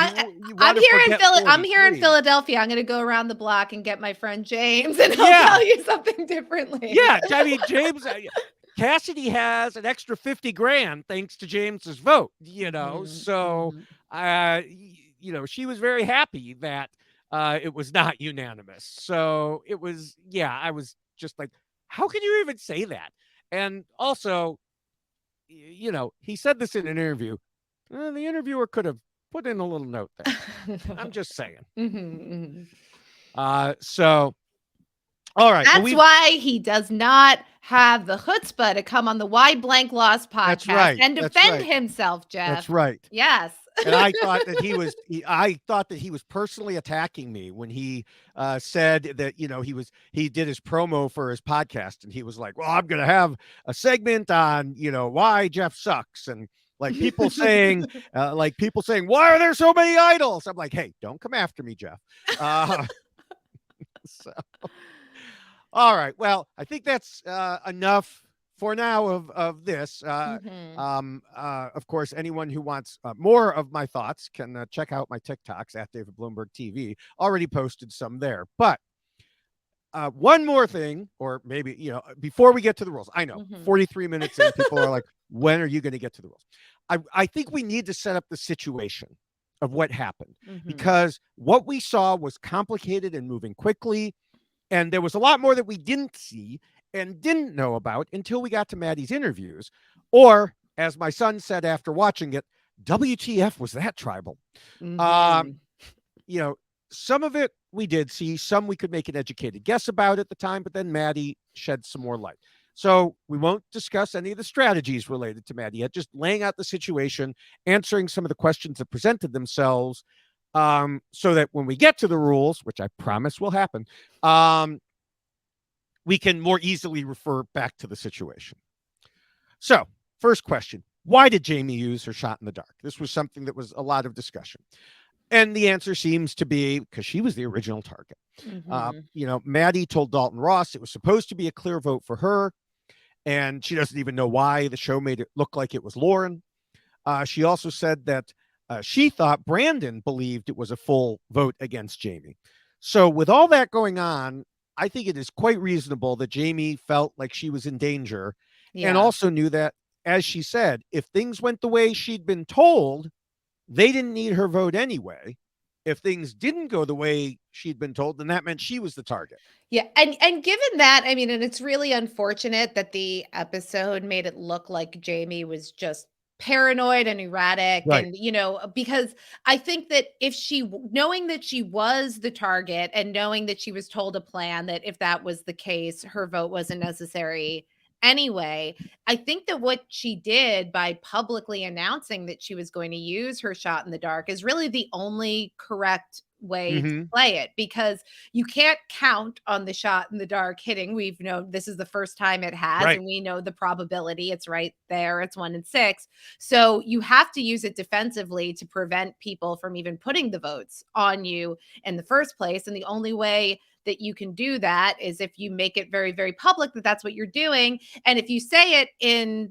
I'm here in Philadelphia. I'm going to go around the block and get my friend James, and I'll tell you something differently. Yeah, I mean, James, Cassidy has an extra $50,000 thanks to James's vote. So she was very happy that it was not unanimous. So it was, I was just like, how can you even say that? And also, he said this in an interview. The interviewer could have put in a little note there. I'm just saying. So, all right. That's why he does not have the chutzpah to come on the Why Blank Lost podcast and defend himself, Jeff. That's right. Yes. And I thought that he was personally attacking me when he said that, he did his promo for his podcast, and he was like, well, I'm going to have a segment on, why Jeff sucks. And like people saying, why are there so many idols? I'm like, hey, don't come after me, Jeff. So, all right. Well, I think that's enough for now of this. Of course, anyone who wants more of my thoughts can check out my TikToks at David Bloomberg TV. Already posted some there. But one more thing, or maybe, before we get to the rules, I know 43 minutes in, people are like, when are you going to get to the rules? I think we need to set up the situation of what happened, because what we saw was complicated and moving quickly. And there was a lot more that we didn't see and didn't know about until we got to Maddy's interviews. Or, as my son said after watching it, WTF was that tribal? Some of it we did see, some we could make an educated guess about at the time, but then Maddy shed some more light. So we won't discuss any of the strategies related to Maddy yet, just laying out the situation, answering some of the questions that presented themselves, so that when we get to the rules, which I promise will happen, we can more easily refer back to the situation. So, first question, why did Jamie use her shot in the dark? This was something that was a lot of discussion. And the answer seems to be because she was the original target. Maddy told Dalton Ross it was supposed to be a clear vote for her, and she doesn't even know why the show made it look like it was Lauren. She also said that she thought Brandon believed it was a full vote against Jamie. So with all that going on, I think it is quite reasonable that Jamie felt like she was in danger and Yeah. also knew that, as she said, if things went the way she'd been told, they didn't need her vote anyway. If things didn't go the way she'd been told, then that meant she was the target. Yeah, and given that, I mean, and it's really unfortunate that the episode made it look like Jamie was just paranoid and erratic, Right. and because I think that if knowing that she was the target and knowing that she was told a plan, that if that was the case, her vote wasn't necessary anyway. I think that what she did by publicly announcing that she was going to use her shot in the dark is really the only correct way to Mm-hmm. play it, because you can't count on the shot in the dark hitting. We've known this is the first time it has, Right. and we know the probability. It's right there. It's 1 in 6. So you have to use it defensively to prevent people from even putting the votes on you in the first place. And the only way that you can do that is if you make it very, very public that that's what you're doing. And if you say it in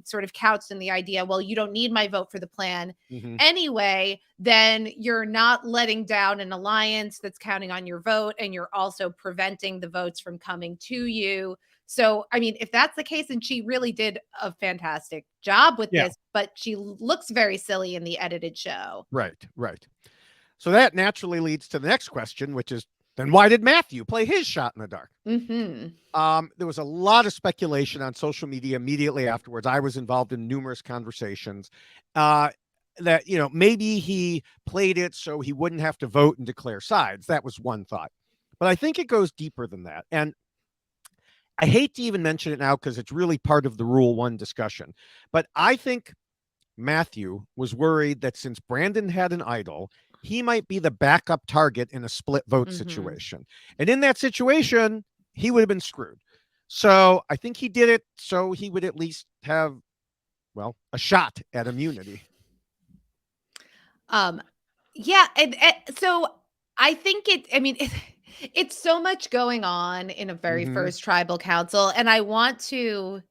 sort of couched in the idea, well, you don't need my vote for the plan Mm-hmm. anyway, then you're not letting down an alliance that's counting on your vote, and you're also preventing the votes from coming to you. So, I mean, if that's the case, and she really did a fantastic job with Yeah. this, but she looks very silly in the edited show. Right. Right. So that naturally leads to the next question, which is, then why did Matthew play his shot in the dark? Mm-hmm. There was a lot of speculation on social media immediately afterwards. I was involved in numerous conversations that, maybe he played it so he wouldn't have to vote and declare sides. That was one thought. But I think it goes deeper than that. And I hate to even mention it now because it's really part of the Rule 1 discussion. But I think Matthew was worried that since Brandon had an idol, he might be the backup target in a split vote Mm-hmm. situation. And in that situation, he would have been screwed. So I think he did it so he would at least have, well, a shot at immunity. Um, yeah, and so I think it's so much going on in a very Mm-hmm. first tribal council, and I want to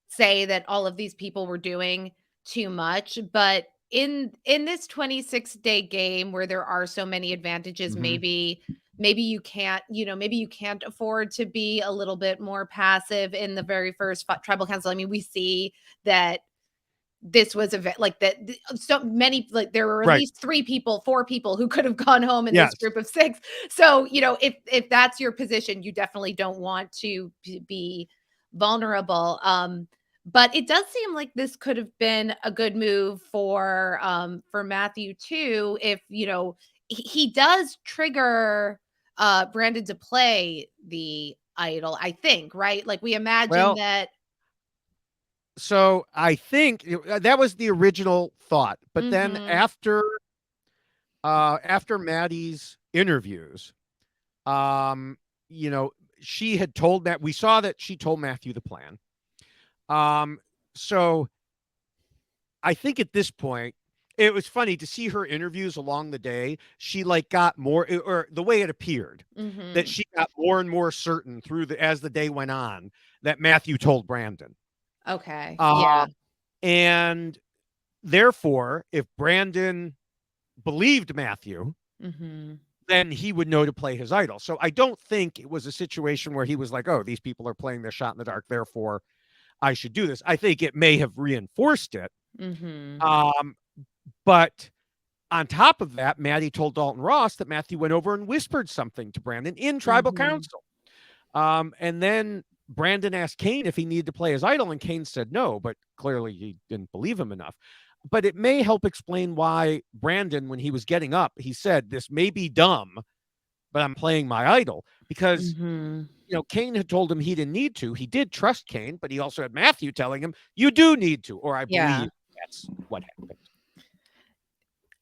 say that all of these people were doing too much, but in this 26-day game where there are so many advantages, Mm-hmm. maybe you can't, maybe you can't afford to be a little bit more passive in the very first tribal council. I mean, we see that this was like that, so many, like there were at Right. least 4 people who could have gone home in this Yes. group of 6. So, if that's your position, you definitely don't want to be vulnerable. But it does seem like this could have been a good move for Matthew too, if he does trigger Brandon to play the idol, I think, right? Like we imagine Well, that. so I think that was the original thought. But then Mhm. after Maddie's interviews, um, she had told Matt, we saw that she told Matthew the plan. So I think at this point, it was funny to see her interviews along the day. She got more, or the way it appeared, that Mhm. she got more and more certain as the day went on that Matthew told Brandon. Okay. Um, Yeah. and therefore, if Brandon believed Matthew, Mhm. then he would know to play his idol. So I don't think it was a situation where he was like, oh, these people are playing their shot in the dark, therefore I should do this. I think it may have reinforced it. Mhm. Um, but on top of that, Maddie told Dalton Ross that Matthew went over and whispered something to Brandon in tribal Mhm. council. And then Brandon asked Kane if he needed to play his idol, and Kane said no, but clearly he didn't believe him enough. But it may help explain why Brandon, when he was getting up, he said, this may be dumb, but I'm playing my idol. Because, Mhm. Kane had told him he didn't need to. He did trust Kane, but he also had Matthew telling him, you do need to, or I Yeah. believe that's what happened.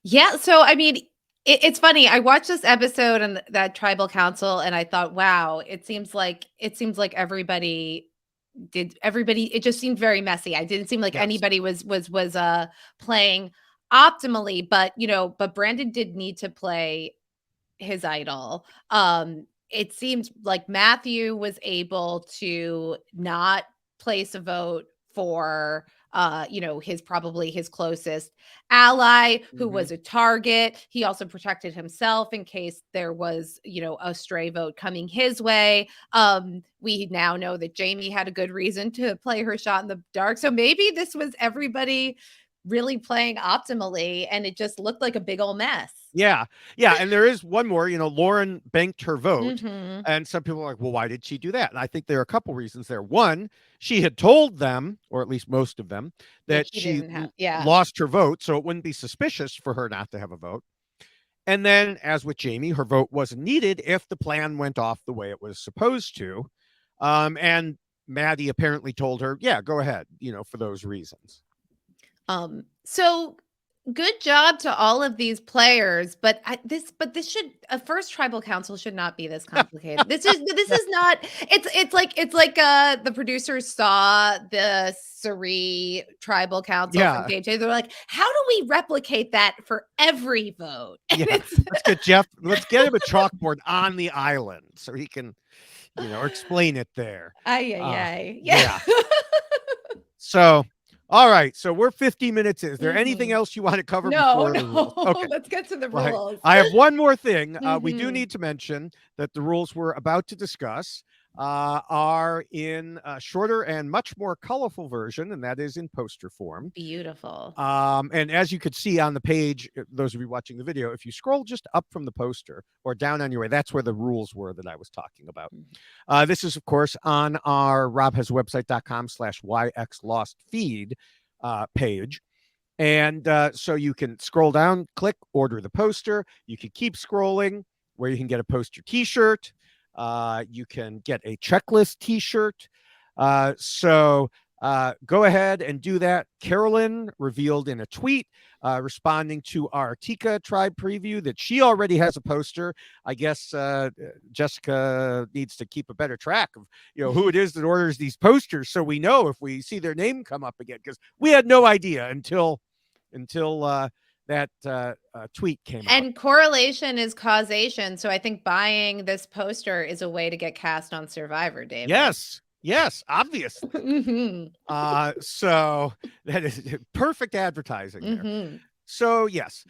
Yeah, so I mean, it's funny. I watched this episode and that tribal council, and I thought, wow, it seems like everybody, it just seemed very messy. I didn't seem like Yes. anybody was playing optimally, but Brandon did need to play his idol. It seemed like Matthew was able to not place a vote for probably his closest ally who Mhm. was a target. He also protected himself in case there was, a stray vote coming his way. We now know that Jamie had a good reason to play her shot in the dark. So maybe this was everybody really playing optimally and it just looked like a big old mess. Yeah. Yeah, and there is one more, Lauren banked her vote, Mhm. and some people are like, "Well, why did she do that?" And I think there are a couple reasons there. One, she had told them, or at least most of them, That that she she didn't have, yeah. lost her vote, so it wouldn't be suspicious for her not to have a vote. And then, as with Jamie, her vote wasn't needed if the plan went off the way it was supposed to. And Maddie apparently told her, "Yeah, go ahead," for those reasons. So good job to all of these players, but this should a first tribal council should not be this complicated. This Yeah. is not. It's like the producers saw the Surrey tribal council from Yeah. Game Changer. They're like, how do we replicate that for every vote? And Yeah. it's Let's get him a chalkboard on the island so he can, explain it there. ay ay Uh, ay. Yeah. yeah. So, all right. So we're 50 minutes in. Is there anything Mhm. else you want to cover No, before the rules? no. Okay. Let's get to the Well, rules. I have one more thing. We do Mhm. need to mention that the rules we're about to discuss are in a shorter and much more colorful version, and that is in poster form. Beautiful. And as you could see on the page, those of you watching the video, if you scroll just up from the poster or down on your way, that's where the rules were that I was talking about. This is, of course, on our robhasawebsite.com/yxlost feed page. And so you can scroll down, click, order the poster. You can keep scrolling where you can get a poster t-shirt. You can get a checklist t-shirt. So go ahead and do that. Carolyn revealed in a tweet responding to our Tika tribe preview that she already has a poster. I guess Jessica needs to keep a better track of who it is that orders these posters so we know if we see their name come up again, because we had no idea until that tweet came out. And correlation is causation. So I think buying this poster is a way to get cast on Survivor, David. Yes, obviously. Mhm. So that is perfect advertising there. Mhm. So yes,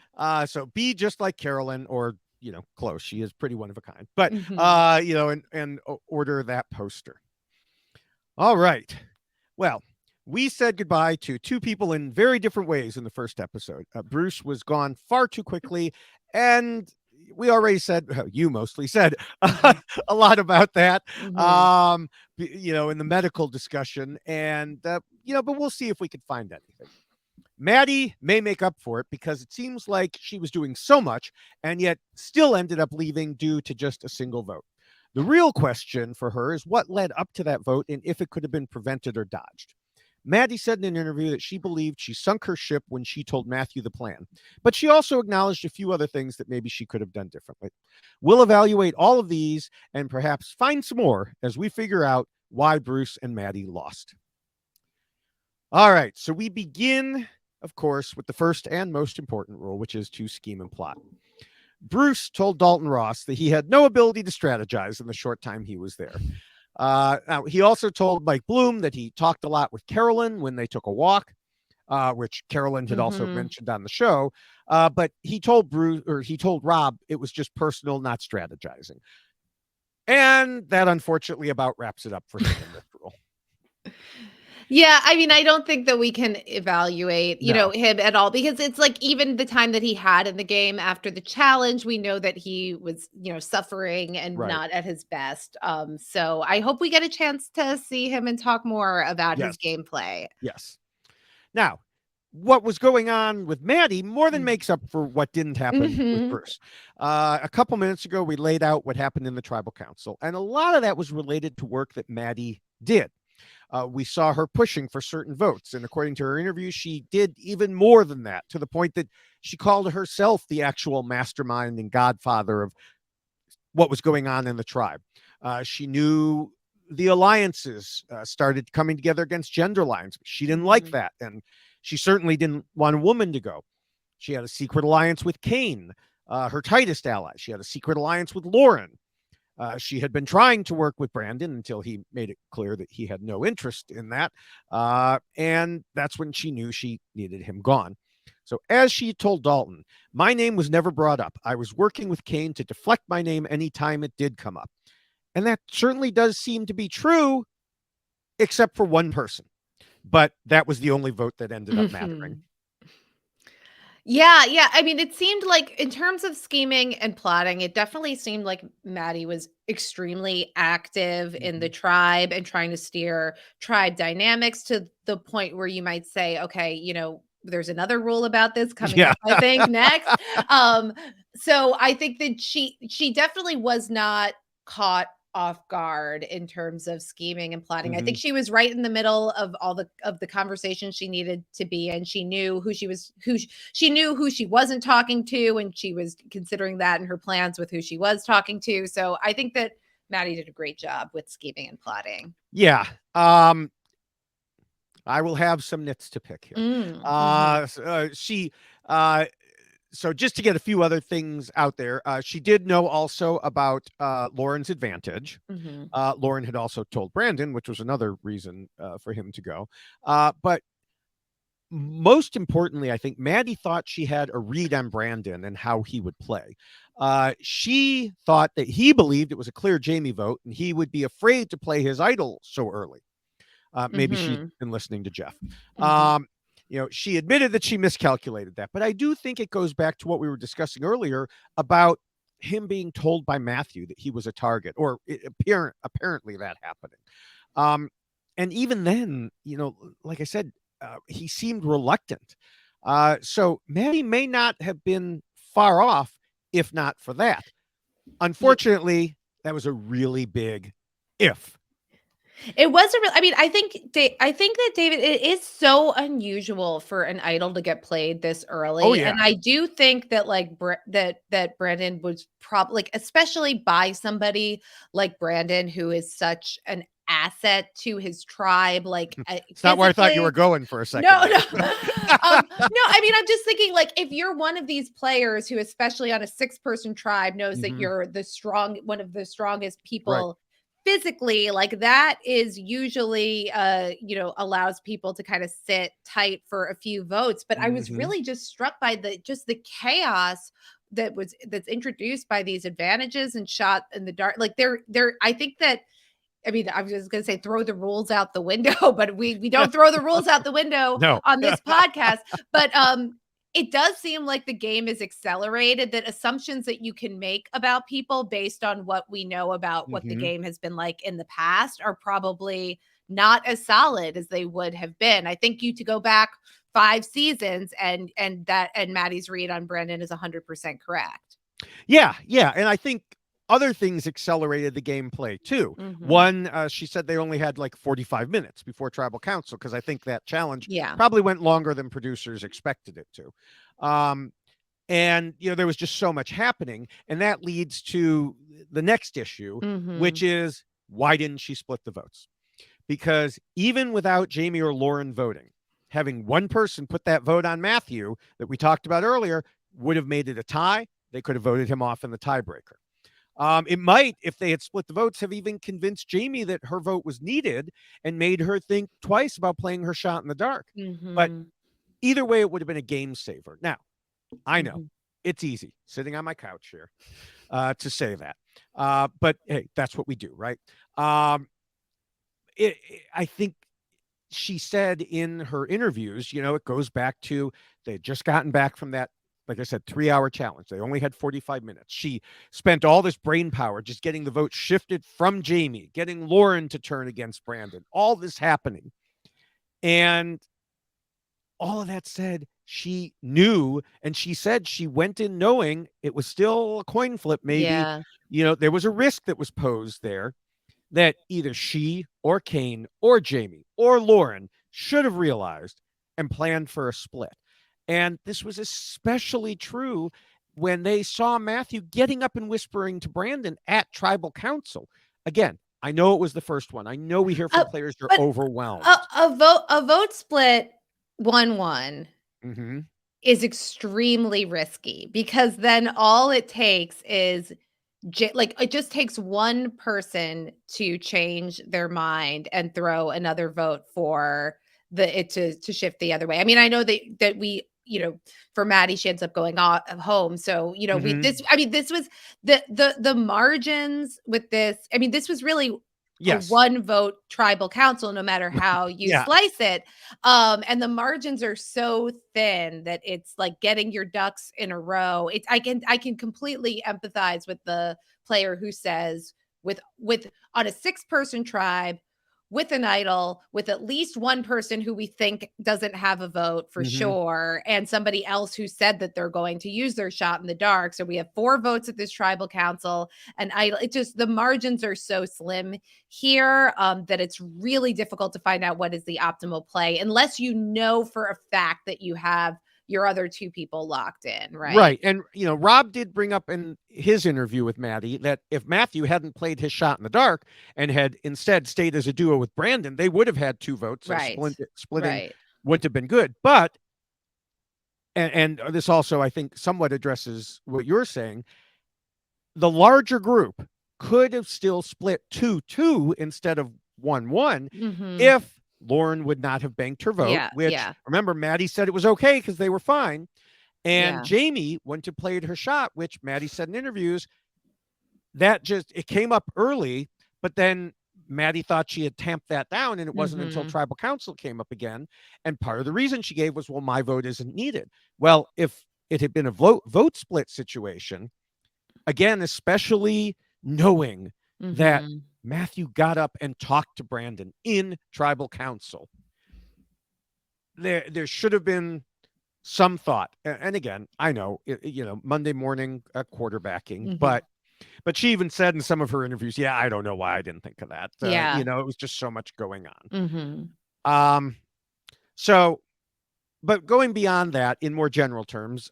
so be just like Carolyn, or close. She is pretty one of a kind. But Mhm. and order that poster. All right. Well, we said goodbye to two people in very different ways in the first episode. Bruce was gone far too quickly, and we already said, you mostly said Mhm. a lot about that, Mhm. in the medical discussion, and but we'll see if we could find anything. Maddie may make up for it because it seems like she was doing so much and yet still ended up leaving due to just a single vote. The real question for her is what led up to that vote and if it could have been prevented or dodged. Maddie said in an interview that she believed she sunk her ship when she told Matthew the plan, but she also acknowledged a few other things that maybe she could have done differently. We'll evaluate all of these and perhaps find some more as we figure out why Bruce and Maddie lost. All right, so we begin, of course, with the first and most important rule, which is to scheme and plot. Bruce told Dalton Ross that he had no ability to strategize in the short time he was there. Now, he also told Mike Bloom that he talked a lot with Carolyn when they took a walk, which Carolyn had also Mhm. mentioned on the show. But he told Rob it was just personal, not strategizing. And that unfortunately about wraps it up for him in this rule. Yeah, I mean, I don't think that we can evaluate, No. him at all because it's like even the time that he had in the game after the challenge, we know that he was, suffering and Right. not at his best. So I hope we get a chance to see him and talk more about his Yes. gameplay. Yes. Now, what was going on with Maddie more than Mm. makes up for what didn't happen with Mhm. Bruce. A couple minutes ago, we laid out what happened in the tribal council, and a lot of that was related to work that Maddie did. We saw her pushing for certain votes, and according to her interview, she did even more than that, to the point that she called herself the actual mastermind and godfather of what was going on in the tribe. She knew the alliances started coming together against gender lines. She didn't like Mhm. that, and she certainly didn't want a woman to go. She had a secret alliance with Kane, her tightest ally. She had a secret alliance with Lauren. She had been trying to work with Brandon until he made it clear that he had no interest in that. And that's when she knew she needed him gone. So, as she told Dalton, my name was never brought up. I was working with Kane to deflect my name anytime it did come up. And that certainly does seem to be true, except for one person. But that was the only vote that ended up mattering. Yeah, yeah. I mean, it seemed like in terms of scheming and plotting, it definitely seemed like Maddie was extremely active in the tribe and trying to steer tribe dynamics to the point where you might say, okay, there's another rule about this coming Yeah. up, I think, next. So I think that she definitely was not caught off guard in terms of scheming and plotting. I think she was right in the middle of all the conversation she needed to be in. She knew she knew who she wasn't talking to, and she was considering that in her plans with who she was talking to. So I think that Maddie did a great job with scheming and plotting. Yeah. I will have some nits to pick here. So just to get a few other things out there, she did know also about Lauren's advantage. Lauren had also told Brandon, which was another reason for him to go. But most importantly, I think Maddie thought she had a read on Brandon and how he would play. She thought that he believed it was a clear Jamie vote and he would be afraid to play his idol so early. Maybe she'd been listening to Jeff. She admitted that she miscalculated that, but I do think it goes back to what we were discussing earlier about him being told by Matthew that he was a target, or apparently that happening. And even then, like I said, he seemed reluctant. So Maddie may not have been far off if not for that. Unfortunately, that was a really big if. It was I mean, I think that David, it is so unusual for an idol to get played this early. Oh, yeah. And I do think that that Brandon was probably especially by somebody like Brandon, who is such an asset to his tribe. Like, it's not where I thought you were going for a second. No. No, I mean, I'm just thinking, like, if you're one of these players who, especially on a 6-person tribe, knows that you're one of the strongest people physically, like, that is usually allows people to kind of sit tight for a few votes. But I was really just struck by the chaos that's introduced by these advantages and shot in the dark. Like, I think that, I mean, I was just going to say throw the rules out the window, but we don't throw the rules out the window on this podcast. But it does seem like the game is accelerated, that assumptions that you can make about people based on what we know about what the game has been like in the past are probably not as solid as they would have been. I think to go back 5 seasons and Maddie's read on Brandon is 100% correct. Yeah. And I think other things accelerated the gameplay too. One, she said they only had like 45 minutes before Tribal Council, because I think that challenge probably went longer than producers expected it to. And there was just so much happening, and that leads to the next issue, which is, why didn't she split the votes? Because even without Jamie or Lauren voting, having one person put that vote on Matthew that we talked about earlier would have made it a tie. They could have voted him off in the tiebreaker. It might, if they had split the votes, have even convinced Jamie that her vote was needed and made her think twice about playing her shot in the dark. But either way, it would have been a game saver. Now, I know it's easy sitting on my couch here to say that. But hey, that's what we do, right? I think she said in her interviews, it goes back to, they had just gotten back from that, like I said, 3-hour challenge. They only had 45 minutes. She spent all this brain power just getting the vote shifted from Jamie, getting Lauren to turn against Brandon, all this happening. And all of that said, she knew, and she said she went in knowing it was still a coin flip. Maybe, there was a risk that was posed there that either she or Kane or Jamie or Lauren should have realized and planned for a split. And this was especially true when they saw Matthew getting up and whispering to Brandon at Tribal Council. Again, I know it was the first one. I know we hear from players who are overwhelmed. A vote split 1-1 is extremely risky, because then all it takes is like it just takes one person to change their mind and throw another vote for it to shift the other way. I mean, I know that we, for Maddie, she ends up going home. So, Mhm. this was the margins with this. I mean, this was really a Yes. one vote tribal council, no matter how you Yeah. slice it. And the margins are so thin that it's like getting your ducks in a row. I can completely empathize with the player who says, with on a 6-person tribe, with an idol, with at least one person who we think doesn't have a vote for Mhm. sure, and somebody else who said that they're going to use their shot in the dark. So we have 4 votes at this tribal council, and idol. It just, the margins are so slim here, that it's really difficult to find out what is the optimal play, unless you know for a fact that you have your other 2 people locked in, right? Right. And, Rob did bring up in his interview with Maddie that if Matthew hadn't played his shot in the dark and had instead stayed as a duo with Brandon, they would have had 2 votes. So Right. splitting Right. wouldn't have been good. But, and this also, I think, somewhat addresses what you're saying. The larger group could have still split 2-2 instead of 1-1 Mhm. if Lauren would not have banked her vote, Yeah, which, yeah, remember, Maddie said it was okay because they were fine. And yeah. Jamie went to play her shot, which Maddie said in interviews that it came up early, but then Maddie thought she had tamped that down, and it wasn't until Mhm. tribal council came up again. And part of the reason she gave was, well, my vote isn't needed. Well, if it had been a vote split situation, again, especially knowing that Mhm. Matthew got up and talked to Brandon in tribal council, there should have been some thought. And again, I know, Monday morning quarterbacking, Mhm. but she even said in some of her interviews, yeah, I don't know why I didn't think of that. Yeah. It was just so much going Mhm. on. So, but going beyond that, in more general terms,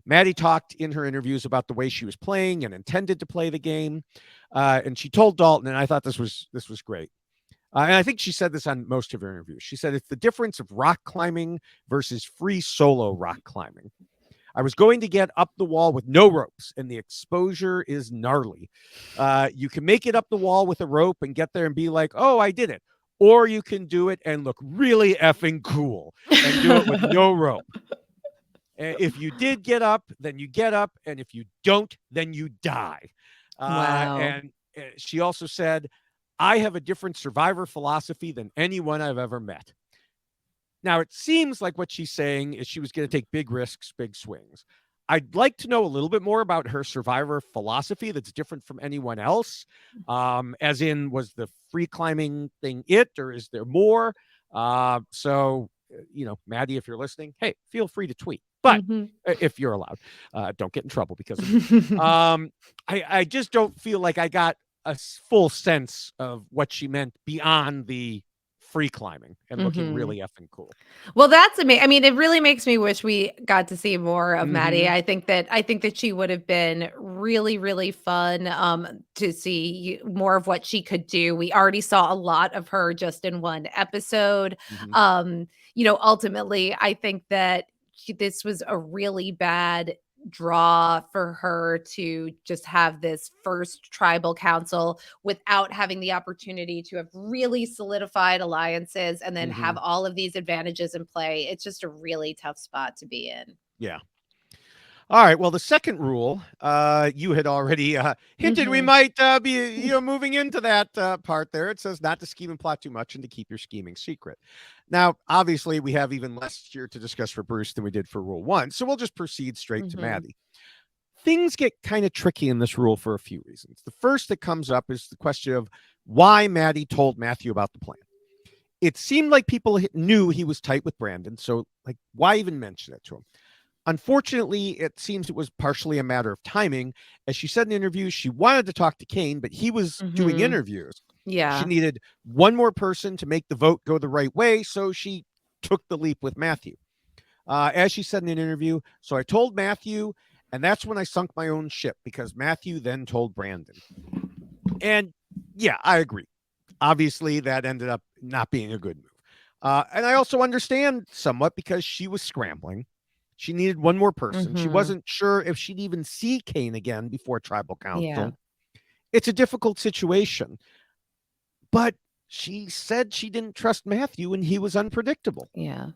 Maddie talked in her interviews about the way she was playing and intended to play the game, and she told Dalton, and I thought this was great. And I think she said this on most of her interviews. She said it's the difference of rock climbing versus free solo rock climbing. I was going to get up the wall with no ropes, and the exposure is gnarly. You can make it up the wall with a rope and get there and be like, oh, I did it. Or you can do it and look really effing cool and do it with no rope. If you did get up, then you get up. And if you don't, then you die. Wow. And she also said, I have a different survivor philosophy than anyone I've ever met. Now, it seems like what she's saying is she was going to take big risks, big swings. I'd like to know a little bit more about her survivor philosophy that's different from anyone else. As in, was the free climbing thing it, or is there more? Maddie, if you're listening, hey, feel free to tweet. But Mhm. if you're allowed, don't get in trouble because of me. I just don't feel like I got a full sense of what she meant beyond the free climbing and looking Mhm. really effing cool. Well, that's amazing. I mean, it really makes me wish we got to see more of Maddie. Mhm. I think that she would have been really, really fun, to see more of what she could do. We already saw a lot of her just in one episode. Mhm. Ultimately, I think that this was a really bad draw for her to just have this first tribal council without having the opportunity to have really solidified alliances and then have Mhm. all of these advantages in play. It's just a really tough spot to be in. Yeah. All right. Well, the second rule, you had already hinted we Mhm. might be, moving into that part there. It says not to scheme and plot too much and to keep your scheming secret. Now, obviously, we have even less here to discuss for Bruce than we did for Rule 1, so we'll just proceed straight to Mhm. Maddie. Things get kind of tricky in this rule for a few reasons. The first that comes up is the question of why Maddie told Matthew about the plan. It seemed like people knew he was tight with Brandon, so like, why even mention it to him? Unfortunately, it seems it was partially a matter of timing. As she said in interviews, she wanted to talk to Kane, but he was doing Mhm. interviews. She Yeah. needed one more person to make the vote go the right way, so she took the leap with Matthew. As she said in an interview, so I told Matthew, and that's when I sunk my own ship because Matthew then told Brandon. And yeah, I agree. Obviously, that ended up not being a good move. And I also understand somewhat because she was scrambling. She needed one more person. She Mhm. wasn't sure if she'd even see Kane again before tribal Yeah. council. it's a difficult situation. But she said she didn't trust Matthew and he was unpredictable. Yeah.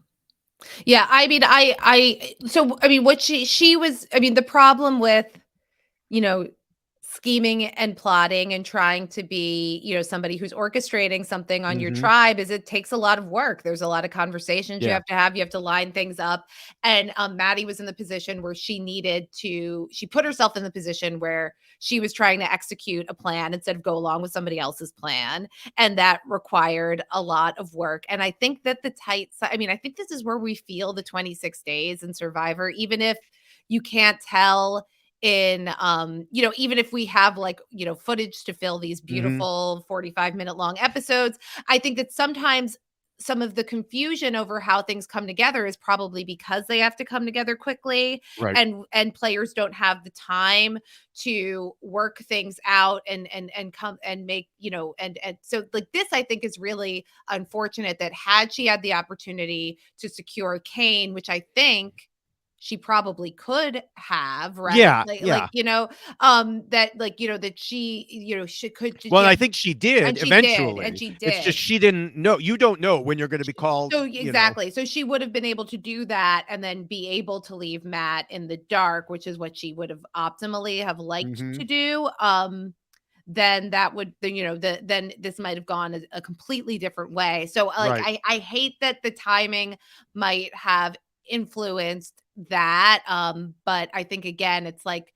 Yeah, I mean, so I mean, what she was, I mean, the problem with, you know, scheming and plotting and trying to be, somebody who's orchestrating something on your Mm-hmm. tribe is it takes a lot of work. There's a lot of conversations you Yeah. have to have. You have to line things up. And Maddie was in the position where she put herself in the position where she was trying to execute a plan instead of go along with somebody else's plan. And that required a lot of work. And I think that I mean, I think this is where we feel the 26 days in Survivor, even if you can't tell in even if we have like footage to fill these Mm-hmm. beautiful 45-minute long episodes. I think that sometimes some of the confusion over how things come together is probably because they have to come together quickly, Right. and players don't have the time to work things out and come and make, and so like this I think is really unfortunate, that had she had the opportunity to secure Kane, which I think she probably could have, right? Yeah. Yeah. That like, that she could, Well, I think she did and eventually. she It's just did. she didn't know. You don't know when you're going to be called, So exactly. So she would have been able to do that and then be able to leave Matt in the dark, which is what she would have optimally have liked Mm-hmm. to do. Then that would, then this might have gone a completely different way. So like Right. I hate that the timing might have influenced that. But I think again, it's like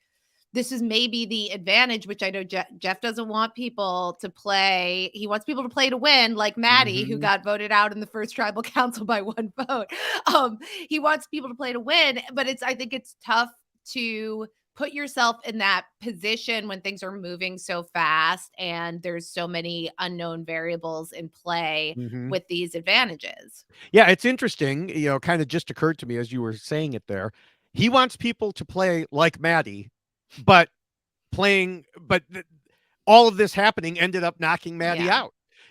this is maybe the advantage, which I know Jeff doesn't want people to play. He wants people to play to win, like Maddie, who Mm-hmm. got voted out in the first tribal council by one vote. He wants people to play to win, but I think it's tough to put yourself in that position when things are moving so fast and there's so many unknown variables in play Mm-hmm. with these advantages. Yeah, it's interesting. Kind of just occurred to me as you were saying it there. He wants people to play like Maddie, but all of this happening ended up knocking Maddie Yeah.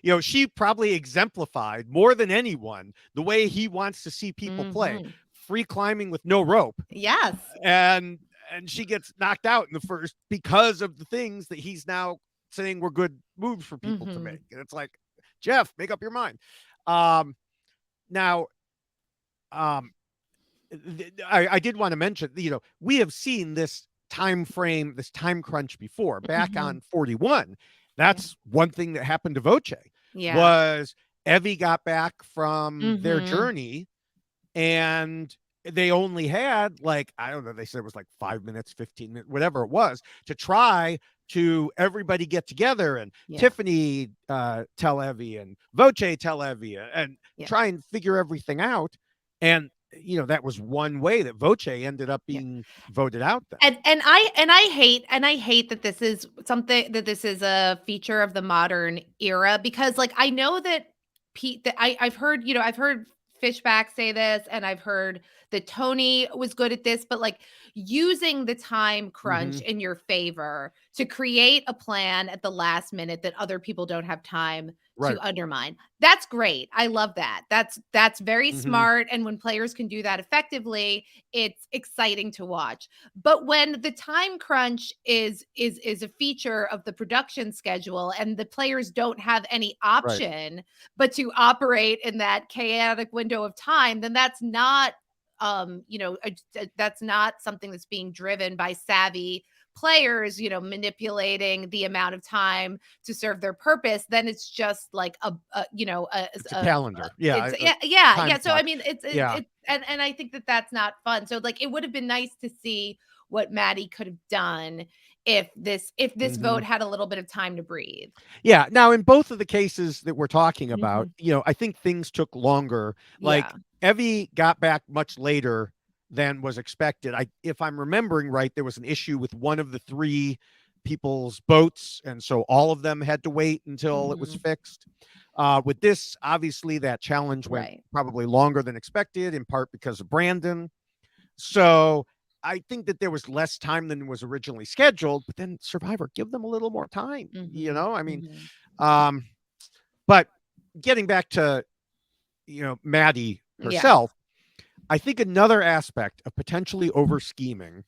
out. She probably exemplified more than anyone the way he wants to see people play. Mhm. Free climbing with no rope. Yes. And she gets knocked out in the first because of the things that he's now saying were good moves for people to Mhm. make. And it's like, Jeff, make up your mind. Um, now, um, I did want to mention, we have seen this time frame, this time crunch before. Back Mhm. on 41, Yeah. that's one thing that happened to Voce Yeah. was Evie got back from their Mhm. journey and they only had like, I don't know, they said it was like 5 minutes, 15 minutes, whatever it was, to try to everybody get together and Yeah. Tiffany tell Evie and Voce tell Evie and Yeah. try and figure everything out. And that was one way that Voce ended up Yeah. being voted out then. And I hate that this is something, that this is a feature of the modern era, because like I know that Pete, that I've heard Fishback say this, and I've heard that Tony was good at this, but like using the time crunch Mm-hmm. in your favor to create a plan at the last minute that other people don't have time to Right. undermine. That's great. I love that. That's very Mm-hmm. smart, and when players can do that effectively, it's exciting to watch. But when the time crunch is a feature of the production schedule and the players don't have any Right. option but to operate in that chaotic window of time, then that's not that's not something that's being driven by savvy players, manipulating the amount of time to serve their purpose. Then it's just like It's a calendar. Yeah. it's A yeah. time So I clock. mean, Yeah. and I think that that's not fun. So like, it would have been nice to see what Maddie could have done if this Mm-hmm. vote had a little bit of time to breathe. Yeah. Now, in both of the cases that we're talking about, Mhm. I think things took longer. Yeah. Like Evie got back much later than was expected. If I'm remembering right, there was an issue with one of the three people's boats, and so all of them had to wait until it was Mhm. fixed. With this, obviously, that challenge went Right. probably longer than expected, in part because of Brandon. So I think that there was less time than was originally scheduled, but then Survivor, give them a little more time. Mhm. I mean, Mhm. um, but getting back to, Maddie Yeah. herself, I think another aspect of potentially over scheming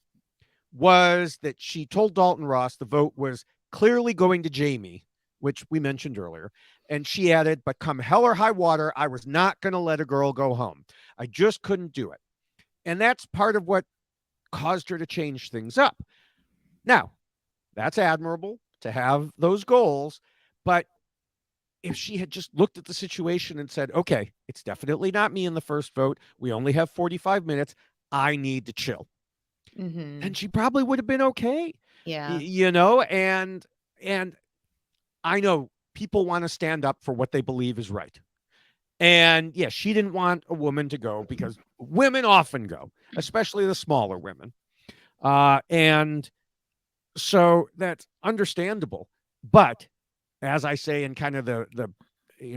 was that she told Dalton Ross the vote was clearly going to Jamie, which we mentioned earlier. And she added, but come hell or high water, I was not going to let a girl go home. I just couldn't do it. And that's part of what caused her to change things up. Now, that's admirable to have those goals, but if she had just looked at the situation and said, okay, it's definitely not me in the first vote. We only have 45 minutes. I need to chill. And she probably would have been okay. Yeah. And I know people want to stand up for what they believe is right. And yes, she didn't want a woman to go because women often go, especially the smaller women. And so that's understandable. But as I say in kind of the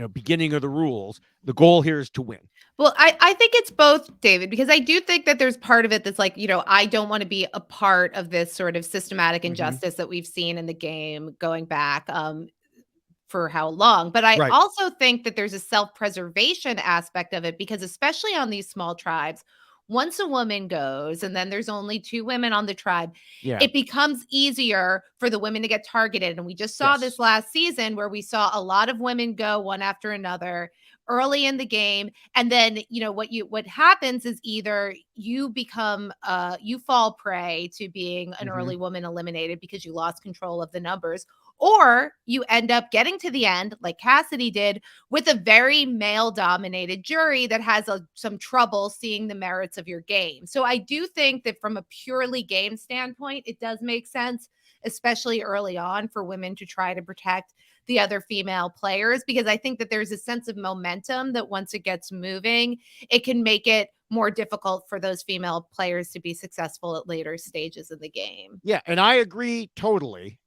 beginning of the rules, the goal here is to win. Well, I think it's both, David, because I do think that there's part of it that's like, I don't want to be a part of this sort of systematic injustice that we've seen in the game going back for how long. But I also think that there's a self-preservation aspect of it, because especially on these small tribes, once a woman goes and then there's only 2 women on the tribe, it becomes easier for the women to get targeted. And we just saw this last season where we saw a lot of women go one after another early in the game. And then, what happens is either you become, you fall prey to being an early woman eliminated because you lost control of the numbers, or you end up getting to the end, like Cassidy did, with a very male-dominated jury that has some trouble seeing the merits of your game. So I do think that from a purely game standpoint, it does make sense, especially early on, for women to try to protect the other female players, because I think that there's a sense of momentum that once it gets moving, it can make it more difficult for those female players to be successful at later stages of the game. Yeah, and I agree totally.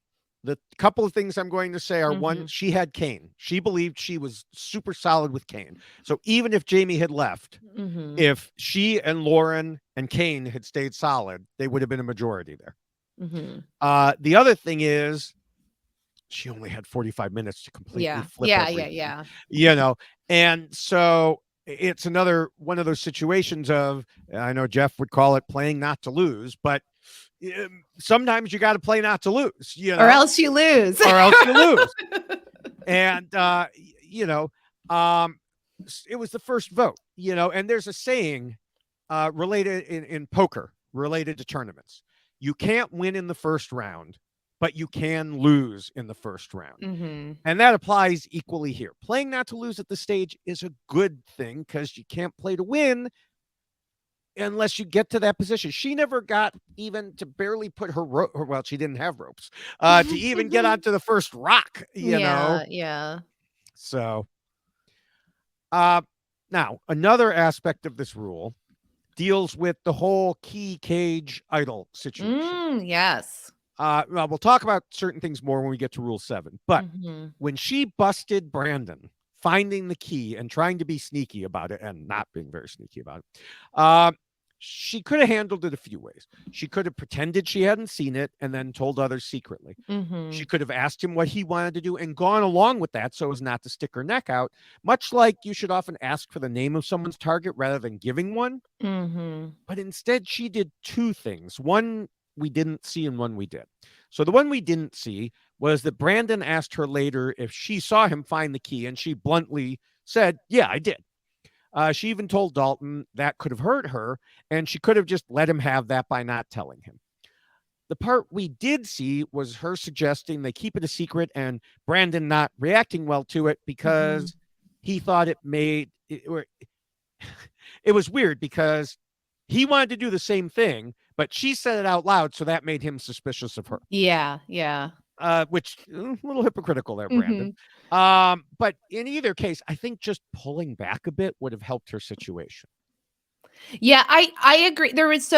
The couple of things I'm going to say are, one, she had Kane. She believed she was super solid with Kane. So even if Jamie had left, if she and Lauren and Kane had stayed solid, they would have been a majority there. The other thing is, she only had 45 minutes to completely flip everything. And so it's another one of those situations of, I know Jeff would call it playing not to lose, but sometimes you got to play not to lose, or else you lose. And it was the first vote, and there's a saying related in poker, related to tournaments: you can't win in the first round, but you can lose in the first round. And that applies equally here. Playing not to lose at this stage is a good thing, because you can't play to win unless you get to that position. She never got even to barely put her rope. Well, she didn't have ropes to even get onto the first rock, Yeah. So now another aspect of this rule deals with the whole key cage idol situation. Yes. Well, we'll talk about certain things more when we get to Rule 7. But when she busted Brandon finding the key and trying to be sneaky about it, and not being very sneaky about it, she could have handled it a few ways. She could have pretended she hadn't seen it and then told others secretly. She could have asked him what he wanted to do and gone along with that so as not to stick her neck out, much like you should often ask for the name of someone's target rather than giving one. But instead, she did 2 things. One we didn't see and one we did. So the one we didn't see was that Brandon asked her later if she saw him find the key, and she bluntly said, yeah, I did. She even told Dalton that could have hurt her, and she could have just let him have that by not telling him. The part we did see was her suggesting they keep it a secret, and Brandon not reacting well to it because he thought it was weird, because he wanted to do the same thing, but she said it out loud, so that made him suspicious of her. Yeah. Which a little hypocritical there, Brandon. But in either case, I think just pulling back a bit would have helped her situation. Yeah, I agree. There was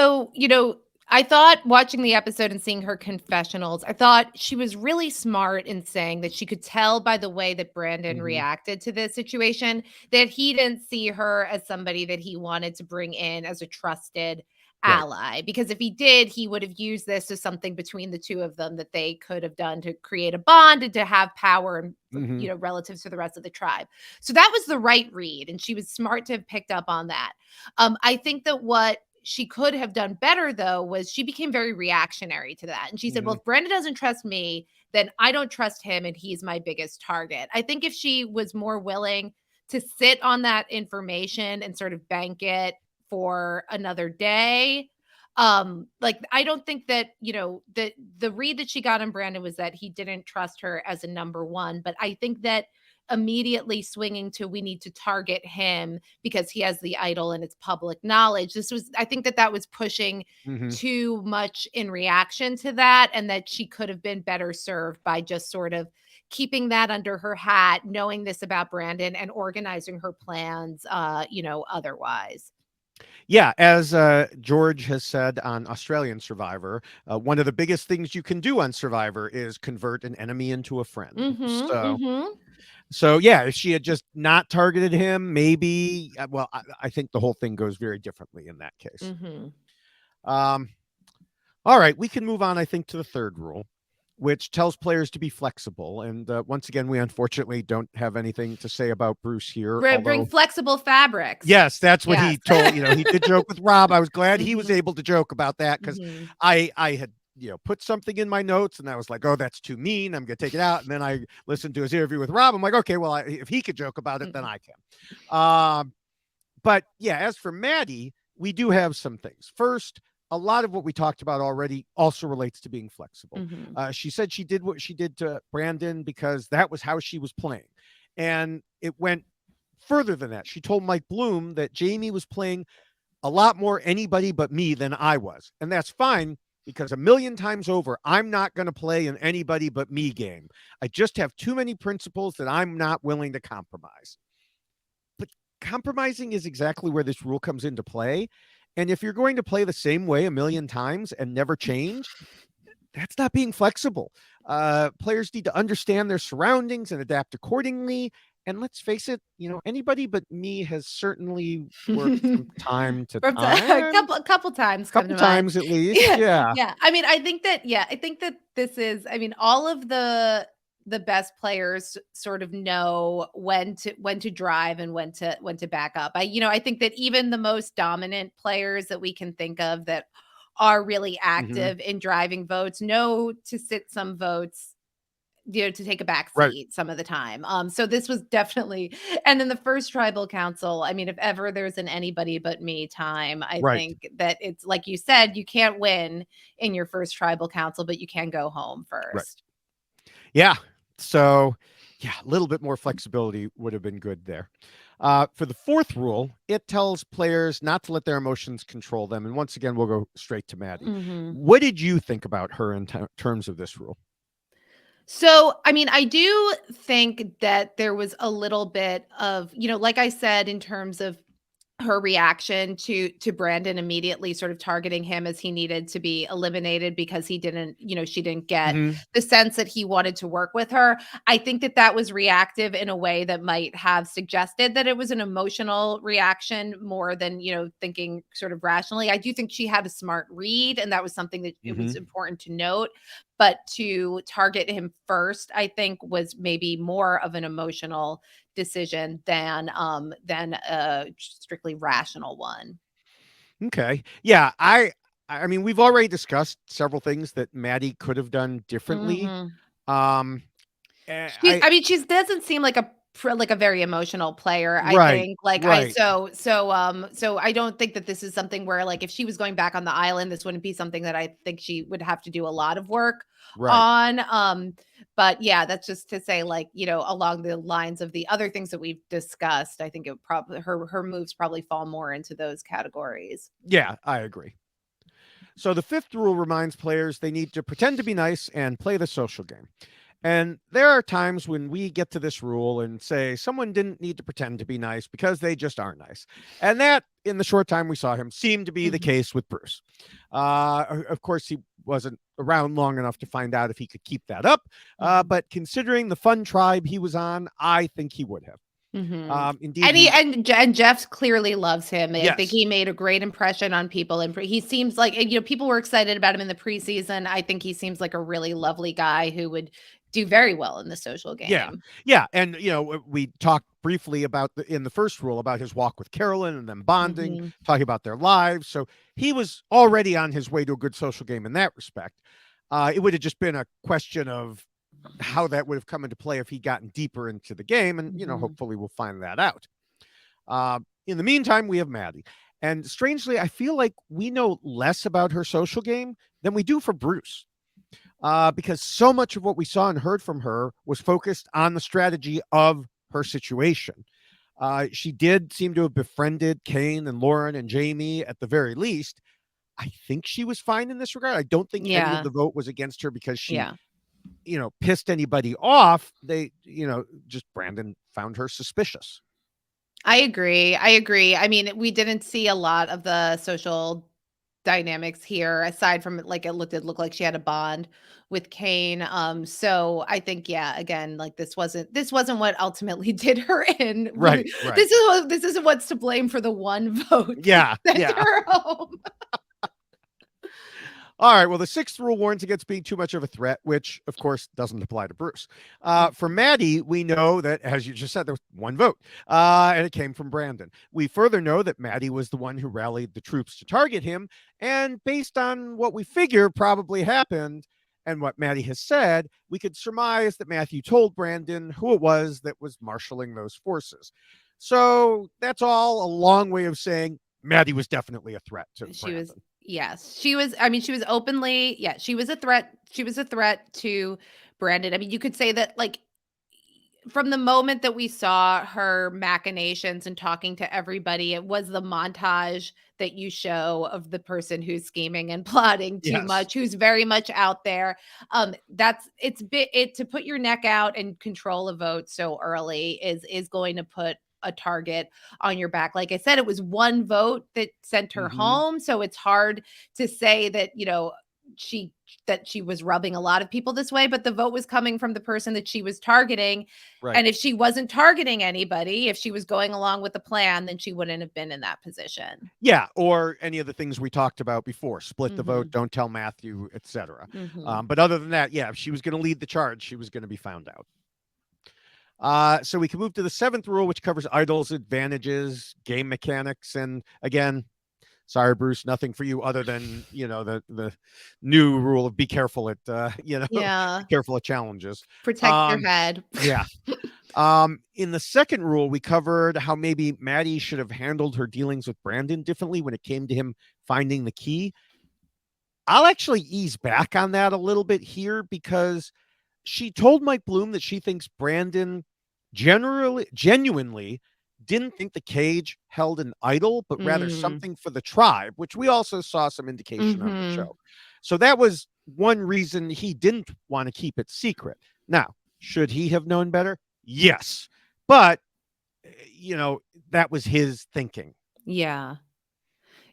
I thought watching the episode and seeing her confessionals, I thought she was really smart in saying that she could tell by the way that Brandon reacted to this situation that he didn't see her as somebody that he wanted to bring in as a trusted ally. Because if he did, he would have used this as something between the two of them that they could have done to create a bond and to have power and relative to the rest of the tribe. So that was the right read, and she was smart to have picked up on that. I think that what she could have done better, though, was she became very reactionary to that. And she said, well, if Brandon doesn't trust me, then I don't trust him, and he's my biggest target. I think if she was more willing to sit on that information and sort of bank it for another day, like, I don't think that, the read that she got on Brandon was that he didn't trust her as a number one. But I think that immediately swinging to, we need to target him because he has the idol and it's public knowledge. I think that was pushing too much in reaction to that, and that she could have been better served by just sort of keeping that under her hat, knowing this about Brandon, and organizing her plans, otherwise. Yeah, as George has said on Australian Survivor, one of the biggest things you can do on Survivor is convert an enemy into a friend. So yeah, if she had just not targeted him, maybe, well, I think the whole thing goes very differently in that case. All right, we can move on, I think, to the third rule, which tells players to be flexible. And once again, we unfortunately don't have anything to say about Bruce here. Bring flexible fabrics. Yes, that's what he told, he did joke with Rob. I was glad he was able to joke about that, because I had, put something in my notes and I was like, oh, that's too mean, I'm going to take it out. And then I listened to his interview with Rob. I'm like, okay, well, if he could joke about it, then I can. But yeah, as for Maddy, we do have some things. First, a lot of what we talked about already also relates to being flexible. She said she did what she did to Brandon because that was how she was playing. And it went further than that. She told Mike Bloom that Jamie was playing a lot more anybody but me than I was. And that's fine, because 1,000,000 times over, I'm not going to play an anybody but me game. I just have too many principles that I'm not willing to compromise. But compromising is exactly where this rule comes into play. And if you're going to play the same way 1,000,000 times and never change, that's not being flexible. Players need to understand their surroundings and adapt accordingly. And let's face it, anybody but me has certainly worked from time to time. A couple times at least. Yeah. Yeah. I mean, I think that this is, all of the best players sort of know when to drive and when to back up. I think that even the most dominant players that we can think of that are really active in driving votes know to sit some votes, to take a back seat some of the time. So this was definitely, and in the first tribal council, if ever there's an anybody but me time, I think that it's like you said, you can't win in your first tribal council, but you can go home first. Yeah. So yeah, a little bit more flexibility would have been good there. For the fourth rule, it tells players not to let their emotions control them. And once again, we'll go straight to Maddy. What did you think about her in terms of this rule? So, I do think that there was a little bit of, like I said, in terms of her reaction to Brandon immediately sort of targeting him as he needed to be eliminated because he didn't, she didn't get the sense that he wanted to work with her. I think that was reactive in a way that might have suggested that it was an emotional reaction more than, thinking sort of rationally. I do think she had a smart read, and that was something that it was important to note. But to target him first, I think, was maybe more of an emotional decision than a strictly rational one. Okay. Yeah. I mean, we've already discussed several things that Maddy could have done differently. She doesn't seem like a very emotional player. I think so I don't think that this is something where, like, if she was going back on the island, this wouldn't be something that I think she would have to do a lot of work on. But yeah, that's just to say, like, along the lines of the other things that we've discussed, I think it probably her moves probably fall more into those categories. Yeah, I agree. So the fifth rule reminds players they need to pretend to be nice and play the social game. And there are times when we get to this rule and say someone didn't need to pretend to be nice because they just aren't nice. And that, in the short time we saw him, seemed to be the case with Bruce. Of course, he wasn't around long enough to find out if he could keep that up. But considering the fun tribe he was on, I think he would have. Indeed, And we and Jeff clearly loves him. I think yes, he made a great impression on people, and he seems like, people were excited about him in the preseason. I think he seems like a really lovely guy who would do very well in the social yeah, game. yeah, and we talked briefly about in the first rule about his walk with Carolyn and them bonding, Mhm. talking about their lives. So he was already on his way to a good social game in that respect. It would have just been a question of how that would have come into play if he gotten deeper into the game, and Mhm. hopefully we'll find that out. In the meantime, we have Maddy, and strangely, I feel like we know less about her social game than we do for Bruce, because so much of what we saw and heard from her was focused on the strategy of her situation. She did seem to have befriended Kane and Lauren and Jamie at the very least. I think she was fine in this regard. I don't think any of Yeah. the vote was against her because she Yeah. pissed anybody off. They, just Brandon found her suspicious. I agree. I agree. I mean, we didn't see a lot of the social dynamics here aside from, like, it looked like she had a bond with Kane. So I think, yeah, again, like, this wasn't what ultimately did her in. Right, right. This isn't what's to blame for the one vote that Yeah, sent yeah. her home. All right. Well, the sixth rule warns against being too much of a threat, which, of course, doesn't apply to Bruce. For Mhm. Maddy, we know that, as you just said, there was one vote, and it came from Brandon. We further know that Maddy was the one who rallied the troops to target him. And based on what we figure probably happened and what Maddy has said, we could surmise that Matthew told Brandon who it was that was marshaling those forces. So that's all a long way of saying Maddy was definitely a threat to She was Brandon. Yes, she was. I mean, she was openly, yeah, she was a threat. She was a threat to Brandon. I mean, you could say that, like, from the moment that we saw her machinations and talking to everybody, it was the montage that you show of the person who's scheming and plotting too Yes. much, who's very much out there. That's it's bit it to put your neck out and control a vote so early is going to put a target on your back. Like I said, it was one vote that sent her Hmm. home, so it's hard to say that, she she was rubbing a lot of people this way, but the vote was coming from the person that she was targeting. Right. And if she wasn't targeting anybody, if she was going along with the plan, then she wouldn't have been in that position. Yeah, or any of the things we talked about before: split the vote, Mhm. don't tell Matthew, etc. Mhm. But other than that, yeah, if she was going to lead the charge, she was going to be found out. So we can move to the seventh rule, which covers idols, advantages, game mechanics, and again, sorry, Bruce, nothing for you other than the new rule of be careful at be Yeah. careful at challenges. Protect your Um, head. yeah. In the second rule, we covered how maybe Maddie should have handled her dealings with Brandon differently when it came to him finding the key. I'll actually ease back on that a little bit here because she told Mike Bloom that she thinks Brandon genuinely didn't think the cage held an idol, but rather Mm. something for the tribe, which we also saw some indication on the Mhm. show. So that was one reason he didn't want to keep it secret. Now, should he have known better? Yes. But, you know, that was his thinking. Yeah.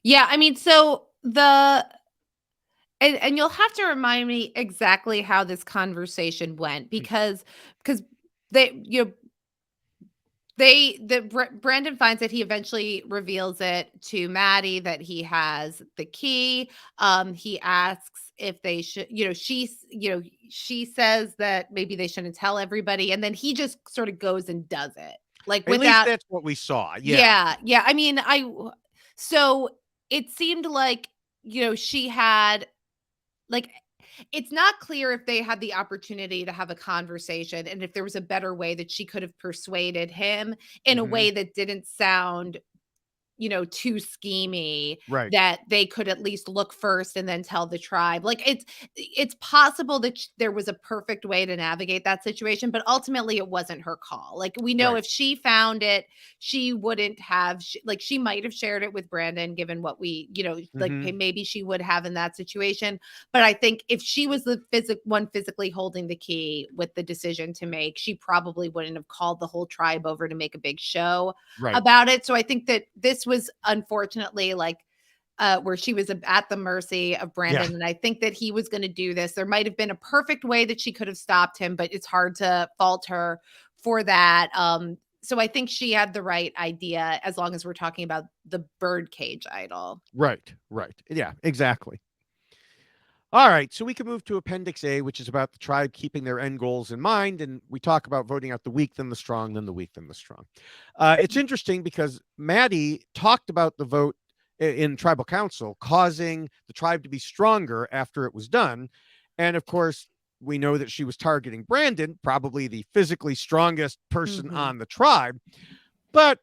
Yeah, I mean, so the and you'll have to remind me exactly how this conversation went, because they, Brandon finds it. He eventually reveals it to Maddie that he has the key. He asks if they should, she says that maybe they shouldn't tell everybody, and then he just sort of goes and does it, like, At least without. that's what we saw. Yeah. Yeah, yeah. I mean, so it seemed like, she had, like, it's not clear if they had the opportunity to have a conversation and if there was a better way that she could have persuaded him in a Hmm. way that didn't sound, too schemy, Right. that they could at least look first and then tell the tribe. Like, it's possible that there was a perfect way to navigate that situation, but ultimately it wasn't her call. Like, we know Right. if she found it, she wouldn't have like, she might have shared it with Brandon, given what we, like, Hmm. maybe she would have in that situation. But I think if she was the one physically holding the key with the decision to make, she probably wouldn't have called the whole tribe over to make a big show Right. about it. So I think that this was unfortunately, like, where she was at the mercy of Yeah. Brandon. And I think that he was going to do this. There might have been a perfect way that she could have stopped him, but it's hard to fault her for that. so I think she had the right idea, as long as we're talking about the birdcage idol. Right. Yeah, exactly. All right, so we can move to Appendix A, which is about the tribe keeping their end goals in mind, and we talk about voting out the weak, then the strong, then the weak, then the strong. It's interesting because Maddy talked about the vote in tribal council causing the tribe to be stronger after it was done, and of course, we know that she was targeting Brandon, probably the physically strongest person on the tribe. But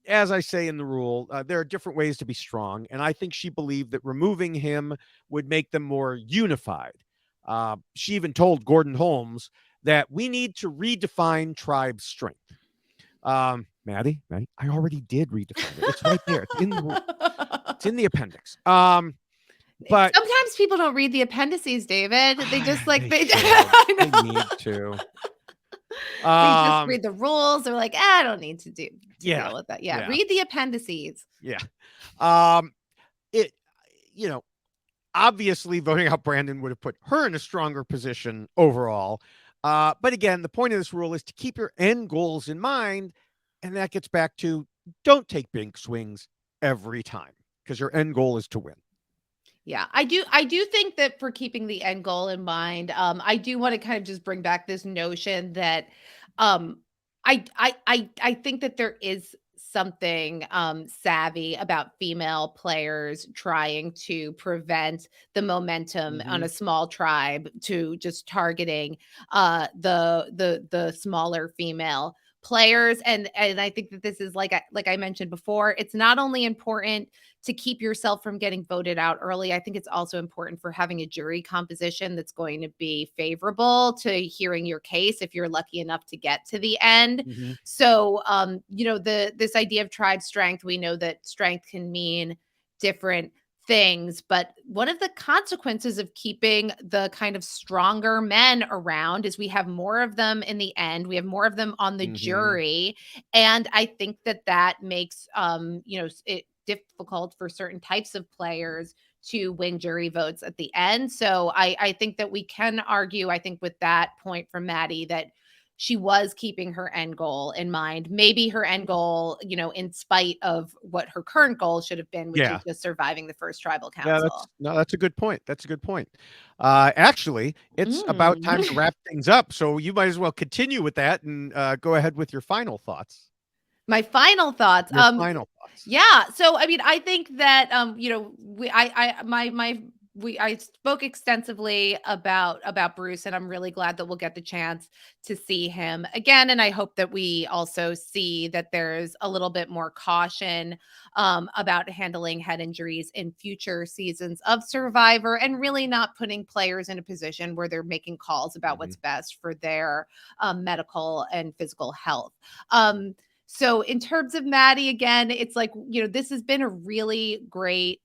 as I say in the rule, there are different ways to be strong. And I think she believed that removing him would make them more unified. She even told Gordon Holmes that we need to redefine tribe strength. Maddy, I already did redefine it. It's right there. It's in the it's in the appendix. But sometimes people don't read the appendices, David. They just like they need to. They just read the rules. They're like, I don't need to deal with that. Yeah. Read the appendices. Yeah. It, obviously voting out Brandon would have put her in a stronger position overall. But again, the point of this rule is to keep your end goals in mind. And that gets back to don't take big swings every time because your end goal is to win. Yeah, I do think that for keeping the end goal in mind, I do want to kind of just bring back this notion that I think that there is something savvy about female players trying to prevent the momentum on a small tribe to just targeting the smaller female players. And I think that this is like I mentioned before, it's not only important to keep yourself from getting voted out early. I think it's also important for having a jury composition that's going to be favorable to hearing your case if you're lucky enough to get to the end. So, this idea of tribe strength, we know that strength can mean different things, but one of the consequences of keeping the kind of stronger men around is we have more of them in the end. We have more of them on the jury, and I think that makes it difficult for certain types of players to win jury votes at the end. So I think that we can argue, I think, with that point from Maddy, that she was keeping her end goal in mind. Maybe her end goal, in spite of what her current goal should have been, which is just surviving the first tribal council. That's a good point. Actually, it's about time to wrap things up. So you might as well continue with that and go ahead with your final thoughts. My final thoughts. Yeah. So, I mean, I think that, I spoke extensively about Bruce, and I'm really glad that we'll get the chance to see him again. And I hope that we also see that there's a little bit more caution about handling head injuries in future seasons of Survivor, and really not putting players in a position where they're making calls about what's best for their medical and physical health. So in terms of Maddy, again, it's like, this has been a really great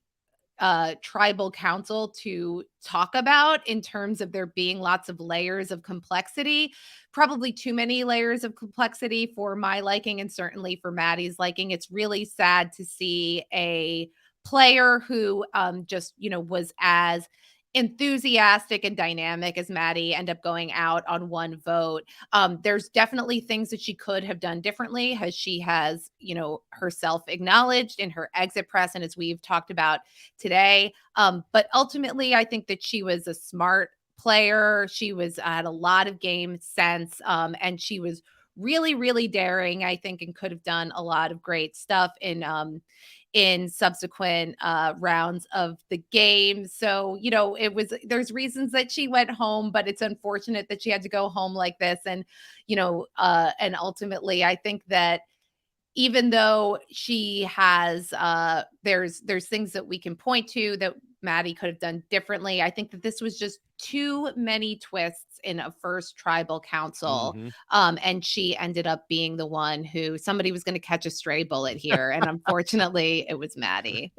tribal council to talk about, in terms of there being lots of layers of complexity, probably too many layers of complexity for my liking, and certainly for Maddy's liking. It's really sad to see a player who was as enthusiastic and dynamic as Maddy end up going out on one vote. There's definitely things that she could have done differently, as she has, herself acknowledged in her exit press, and as we've talked about today. But ultimately, I think that she was a smart player. She had a lot of game sense, and she was really, really daring, I think, and could have done a lot of great stuff in subsequent rounds of the game. So, there's reasons that she went home, but it's unfortunate that she had to go home like this. And, and ultimately, I think that even though she has there's things that we can point to that Maddy could have done differently, I think that this was just too many twists in a first tribal council. And she ended up being the one who somebody was going to catch a stray bullet here. And unfortunately, it was Maddy.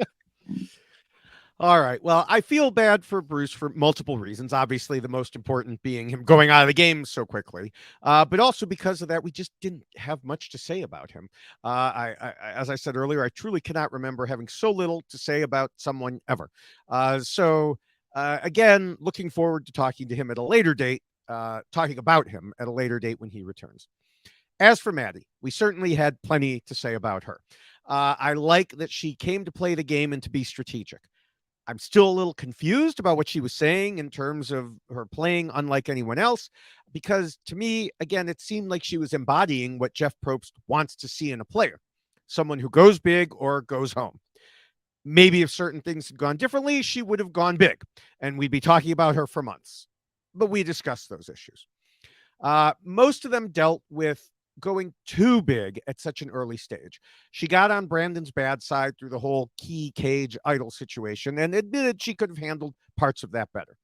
All right. Well, I feel bad for Bruce for multiple reasons. Obviously, the most important being him going out of the game so quickly, but also because of that, we just didn't have much to say about him. As I said earlier, I truly cannot remember having so little to say about someone ever. Again, looking forward to talking to him at a later date, talking about him at a later date when he returns. As for Maddy, we certainly had plenty to say about her. I like that she came to play the game and to be strategic. I'm still a little confused about what she was saying in terms of her playing unlike anyone else, because to me, again, it seemed like she was embodying what Jeff Probst wants to see in a player, someone who goes big or goes home. Maybe if certain things had gone differently, she would have gone big, and we'd be talking about her for months. But we discussed those issues. Most of them dealt with going too big at such an early stage. She got on Brandon's bad side through the whole key cage idol situation and admitted she could have handled parts of that better.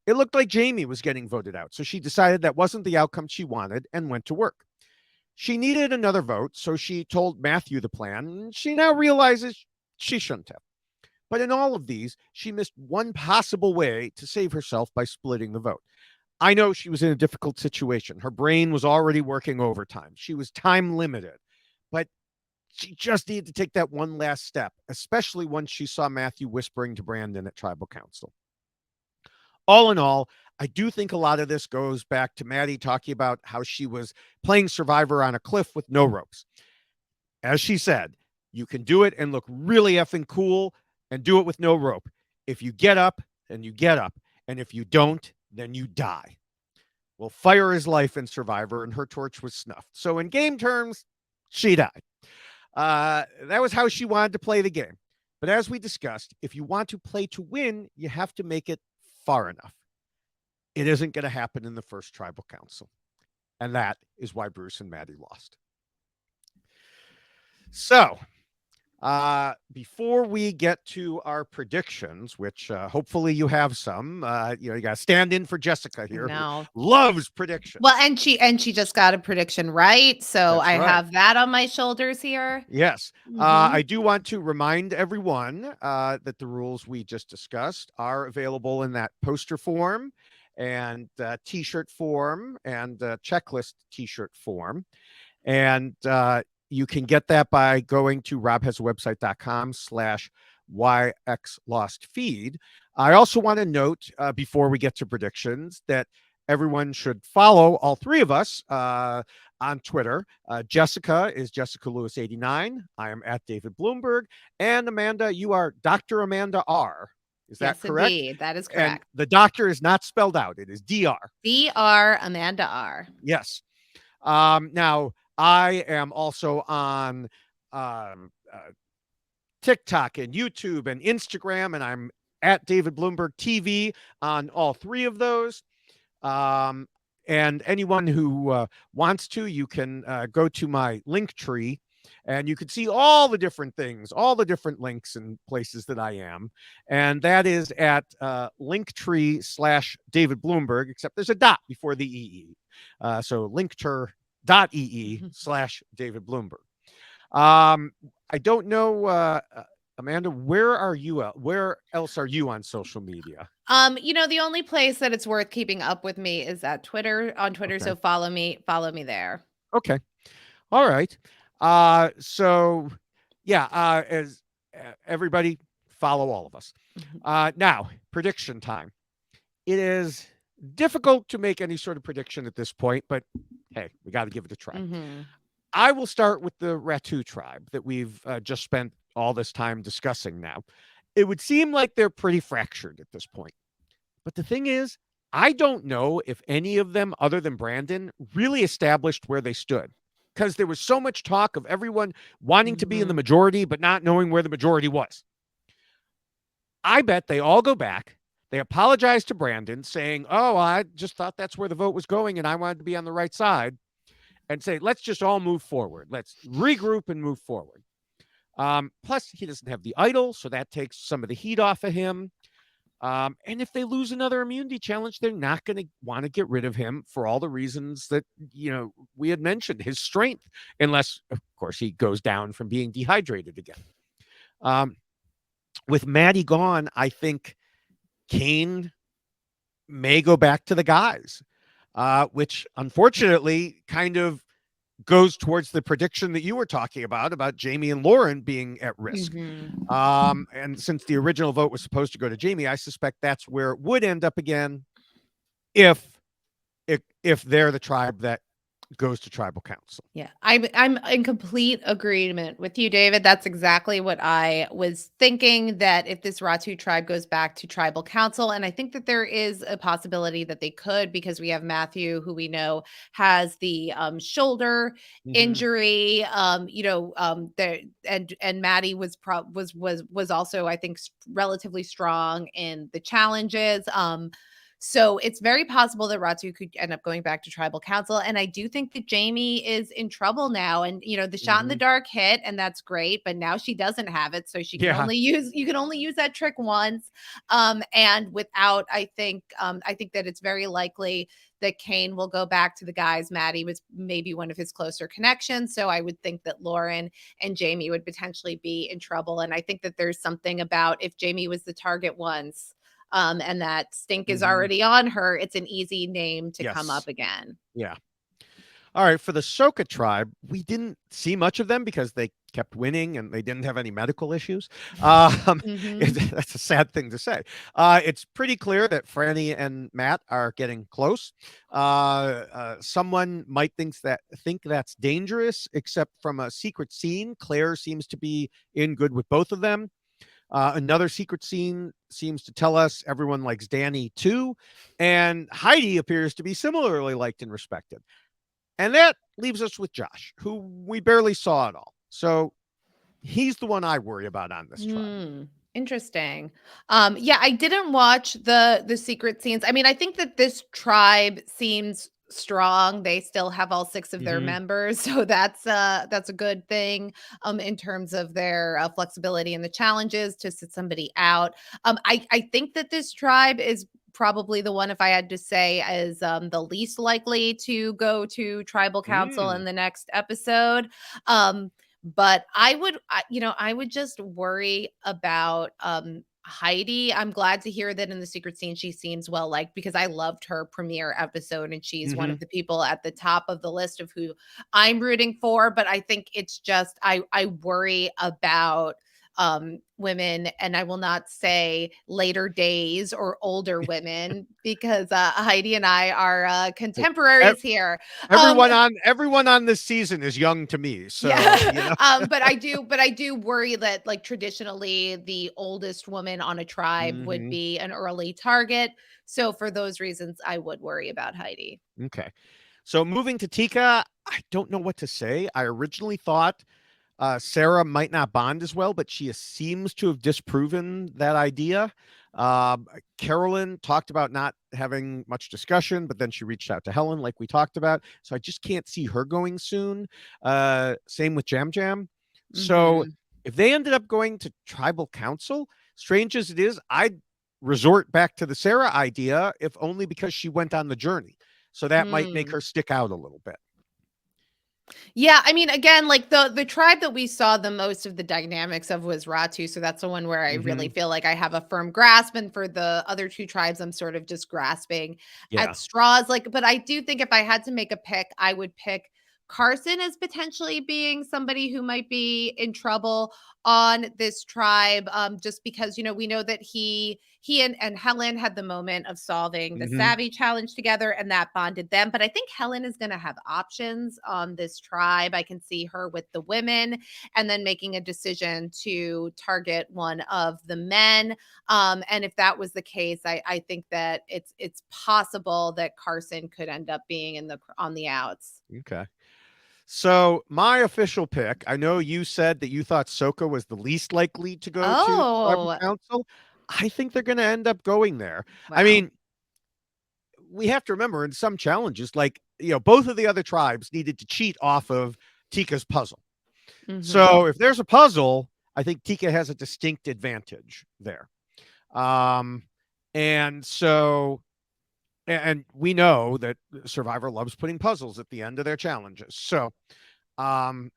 It looked like Jamie was getting voted out, so she decided that wasn't the outcome she wanted and went to work. She needed another vote, so she told Matthew the plan, and she now realizes she shouldn't have. But in all of these, she missed one possible way to save herself by splitting the vote. I know she was in a difficult situation. Her brain was already working overtime. She was time limited, but she just needed to take that one last step, especially once she saw Matthew whispering to Brandon at Tribal Council. All in all, I do think a lot of this goes back to Maddy talking about how she was playing Survivor on a cliff with no ropes. As she said, you can do it and look really effing cool and do it with no rope. If you get up, then you get up. And if you don't, then you die. Well, fire is life in Survivor, and her torch was snuffed. So in game terms, she died. That was how she wanted to play the game. But as we discussed, if you want to play to win, you have to make it far enough. It isn't going to happen in the first Tribal Council. And that is why Bruce and Maddy lost. So, before we get to our predictions, which hopefully you have some, you got to stand in for Jessica here, who loves predictions. Well, and she just got a prediction right, so That's I right. have that on my shoulders here. Yes, I do want to remind everyone that the rules we just discussed are available in that poster form and T-shirt form and checklist T-shirt form, and you can get that by going to robhasawebsite.com/YXLostFeed. I also want to note before we get to predictions that everyone should follow all three of us on Twitter. Jessica is Jessica Lewis 89. I am at David Bloomberg. And Amanda, you are Dr. Amanda R. Is that correct? Indeed. That is correct. And the doctor is not spelled out. It is Dr. Dr. Amanda R. Yes. Now, I am also on TikTok and YouTube and Instagram, and I'm at David Bloomberg TV on all three of those. And anyone who wants to, you can go to my link tree and you can see all the different things, all the different links and places that I am. And that is at linktree/David Bloomberg, except there's a dot before the EE. So linktree.ee/David Bloomberg. I don't know, Amanda, where are you at? Where else are you on social media? The only place that it's worth keeping up with me is at Twitter, on Twitter. Okay. So follow me there. Okay. All right. So yeah, as everybody follow all of us. Now, prediction time. It is difficult to make any sort of prediction at this point, but hey, we got to give it a try. I will start with the Ratu tribe that we've just spent all this time discussing now. It would seem like they're pretty fractured at this point. But the thing is, I don't know if any of them, other than Brandon, really established where they stood. Because there was so much talk of everyone wanting to be in the majority, but not knowing where the majority was. I bet they all go back. They apologize to Brandon, saying, oh, I just thought that's where the vote was going, and I wanted to be on the right side. And say, let's just all move forward. Let's regroup and move forward. Plus, he doesn't have the idol, so that takes some of the heat off of him. And if they lose another immunity challenge, they're not going to want to get rid of him for all the reasons that, we had mentioned, his strength, unless, of course, he goes down from being dehydrated again. With Maddy gone, I think Kane may go back to the guys, which unfortunately kind of goes towards the prediction that you were talking about Jamie and Lauren being at risk. And since the original vote was supposed to go to Jamie, I suspect that's where it would end up again if they're the tribe that goes to tribal council. Yeah, I'm in complete agreement with you, David. That's exactly what I was thinking, that if this Ratu tribe goes back to tribal council, and I think that there is a possibility that they could, because we have Matthew, who we know has the shoulder Hmm. injury. There, and Maddie was also, I think, relatively strong in the challenges. So it's very possible that Ratu could end up going back to tribal council. And I do think that Jamie is in trouble now. And the shot in the Hmm. dark hit, and that's great, but now she doesn't have it. So she can Yeah. only use you can only use that trick once. And without, I think that it's very likely that Kane will go back to the guys. Maddie was maybe one of his closer connections. So I would think that Lauren and Jamie would potentially be in trouble. And I think that there's something about, if Jamie was the target once, and that stink is Hmm. already on her, it's an easy name to come Yes. up again. Yeah. All right, for the Soka tribe, we didn't see much of them because they kept winning and they didn't have any medical issues. Hmm. That's a sad thing to say. It's pretty clear that Franny and Matt are getting close. Someone might think that's dangerous, except from a secret scene, Claire seems to be in good with both of them. Another secret scene seems to tell us everyone likes Danny too, and Heidi appears to be similarly liked and respected. And that leaves us with Josh, who we barely saw at all. So he's the one I worry about on this tribe. Hmm. Interesting. Yeah, I didn't watch the secret scenes. I mean, I think that this tribe seems strong. They still have all six of their Hmm. members, so that's a good thing in terms of their flexibility in the challenges to sit somebody out. I think that this tribe is probably the one, if I had to say, is the least likely to go to tribal council in Mm. the next episode. But I would just worry about Heidi. I'm glad to hear that in the secret scene she seems well liked, because I loved her premiere episode, and she's one Hmm. of the people at the top of the list of who I'm rooting for. But I think it's just, I worry about women, and I will not say later days or older women, because Heidi and I are contemporaries here. Um Everyone on this season is young to me. So, yeah. But I do worry that, like, traditionally the oldest woman on a tribe would hmm. be an early target. So for those reasons, I would worry about Heidi. Okay. So moving to Tika, I don't know what to say. I originally thought Sarah might not bond as well, but she seems to have disproven that idea. Carolyn talked about not having much discussion, but then she reached out to Helen, like we talked about. So I just can't see her going soon. Same with Jam Jam. So Mhm. if they ended up going to tribal council, strange as it is, I'd resort back to the Sarah idea, if only because she went on the journey. So that might make Mm. her stick out a little bit. Yeah, I mean, again, like, the tribe that we saw the most of the dynamics of was Ratu, so that's the one where I really Hmm. feel like I have a firm grasp, and for the other two tribes, I'm sort of just grasping Yeah. at straws. Like, but I do think if I had to make a pick, I would pick Carson as potentially being somebody who might be in trouble on this tribe, just because we know that he and Helen had the moment of solving the Hmm. Savvy challenge together, and that bonded them. But I think Helen is going to have options on this tribe. I can see her with the women, and then making a decision to target one of the men. And if that was the case, I think that it's possible that Carson could end up being on the outs. Okay. So my official pick, I know you said that you thought Soka was the least likely to go to tribal Oh, council. I think they're going to end up going there. I wow. mean, we have to remember in some challenges, like, both of the other tribes needed to cheat off of Tika's puzzle. Hmm. So if there's a puzzle, I think Tika has a distinct advantage there. Um, and so, and we know that Survivor loves putting puzzles at the end of their challenges. So I'm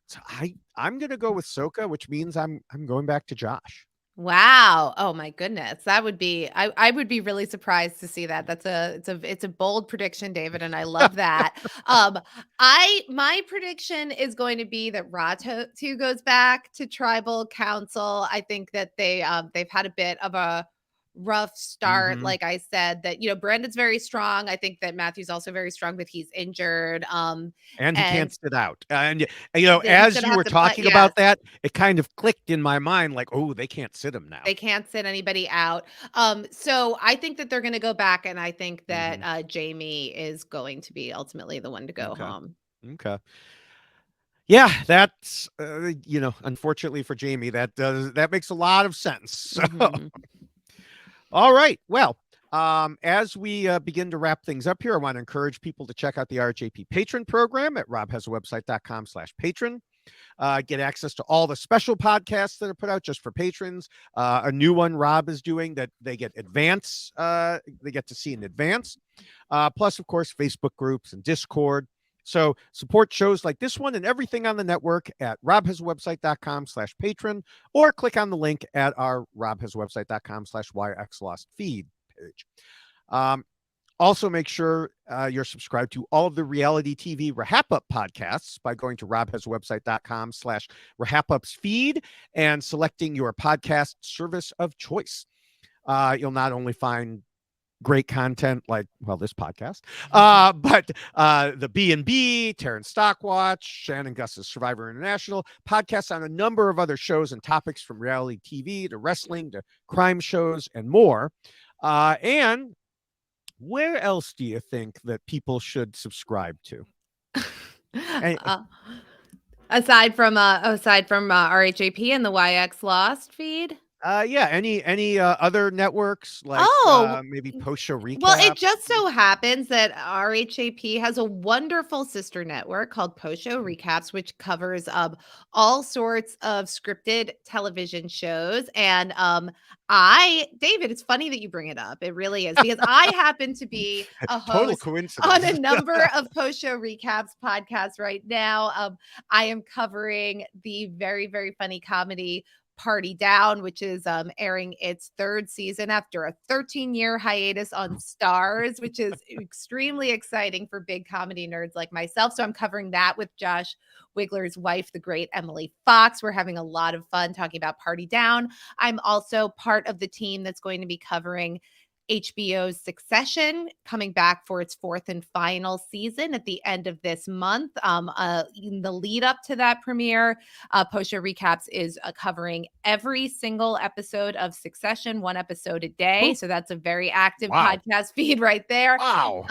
gonna go with Soka, which means I'm going back to Josh. Wow. Oh my goodness. That would be I would be really surprised to see that. It's a bold prediction, David, and I love that. I my prediction is going to be that Ratu goes back to tribal council. I think that they've had a bit of a rough start. Mhm. Like I said, that, Brandon's very strong. I think that Matthew's also very strong, but he's injured. And he can't And sit out. And, that he's as gonna you have were to play. talking Yes. about that, it kind of clicked in my mind like, "Oh, they can't sit him now." They can't sit anybody out. So I think that they're going to go back, and I think that Mhm. Jamie is going to be ultimately the one to go Okay. home. Okay. Yeah, that's, unfortunately for Jamie, that makes a lot of sense. So, Hmm. all right. Well, as we begin to wrap things up here, I want to encourage people to check out the RHAP patron program at robhasawebsite.com/patron. Get access to all the special podcasts that are put out just for patrons. A new one Rob is doing that they get they get to see in advance. Plus, of course, Facebook groups and Discord. So support shows like this one and everything on the network at robhasawebsite.com/patron, or click on the link at our robhasawebsite.com/yxlost feed page. Um, Also, make sure you're subscribed to all of the reality TV RHAP Up podcasts by going to robhasawebsite.com/RHAP feed and selecting your podcast service of choice. You'll not only find great content like, well, this podcast, but the B&B, Terrence Stockwatch, Shannon Gus's Survivor International, podcasts on a number of other shows and topics from reality TV to wrestling to crime shows and more. And where else do you think that people should subscribe to? And, uh, aside from RHAP and the YX Lost feed. yeah, any other networks like Oh, maybe post show well, it recaps? just so happens that RHAP has a wonderful sister network called Post Show Recaps, which covers all sorts of scripted television shows. And David, it's funny that you bring it up. It really is, because I happen to be a Total host on a coincidence. number of Post Show Recaps podcasts right now. I am covering the very, very funny comedy Party Down, which is airing its third season after a 13-year hiatus on Stars, which is extremely exciting for big comedy nerds like myself. So I'm covering that with Josh Wigler's wife, the great Emily Fox. We're having a lot of fun talking about Party Down. I'm also part of the team that's going to be covering HBO's Succession, coming back for its fourth and final season at the end of this month. In the lead up to that premiere, Post Show Recaps is covering every single episode of Succession, one episode a day. So that's a very active Wow. podcast feed right there. Wow.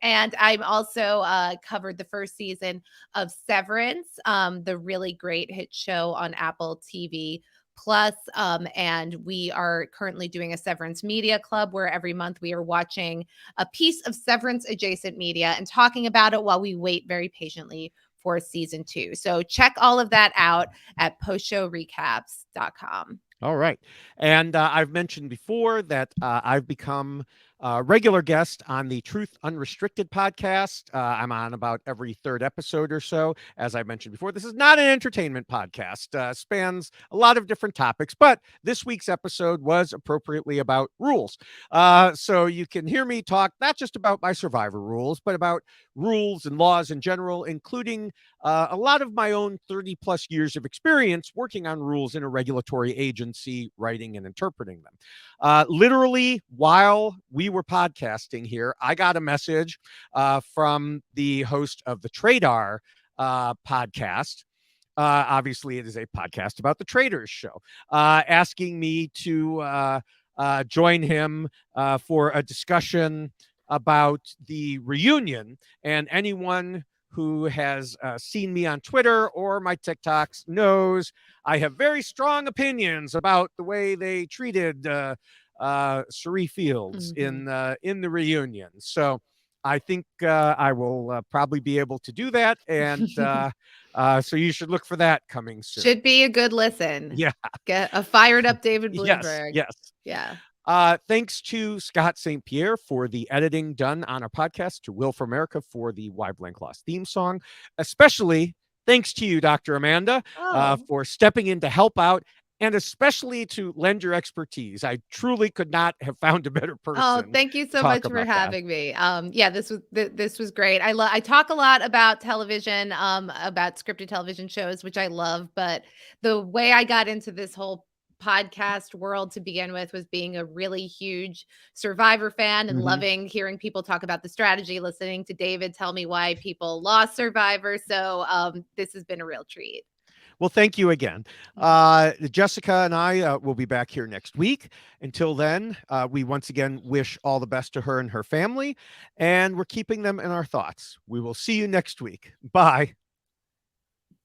And I'm also covered the first season of Severance, the really great hit show on Apple TV Plus. And we are currently doing a Severance Media Club, where every month we are watching a piece of Severance adjacent media and talking about it while we wait very patiently for season 2. So check all of that out at postshowrecaps.com. All right. And I've mentioned before that I've become a regular guest on the Truth Unrestricted podcast. I'm on about every third episode or so. As I mentioned before, this is not an entertainment podcast, spans a lot of different topics, but this week's episode was appropriately about rules. So you can hear me talk not just about my Survivor rules, but about rules and laws in general, including a lot of my own 30 plus years of experience working on rules in a regulatory agency, writing and interpreting them. Literally, while we were podcasting here, I got a message from the host of the Tradar podcast. Obviously, it is a podcast about the Traders show, asking me to join him for a discussion about the reunion. And anyone who has seen me on Twitter or my TikToks knows I have very strong opinions about the way they treated Suri Fields Mm-hmm. in the reunion. So I think I will probably be able to do that, and so you should look for that coming soon. Should be a good listen. Yeah. Get a fired up David Yes. Bloomberg. Yes. Yeah. Thanks to Scott St. Pierre for the editing done on our podcast, to Will for America for the Why Blank Lost theme song. Especially thanks to you, Dr. Amanda, Oh. for stepping in to help out, and especially to lend your expertise. I truly could not have found a better Oh, person thank you to so talk much for about that. having me. Yeah, this was great. I talk a lot about television, about scripted television shows, which I love, but the way I got into this whole podcast world to begin with was being a really huge Survivor fan and Mhm. loving hearing people talk about the strategy, listening to David tell me why people lost Survivor. So this has been a real treat. Well, thank you again. Jessica and I will be back here next week. Until then, we once again wish all the best to her and her family, and we're keeping them in our thoughts. We will see you next week. Bye.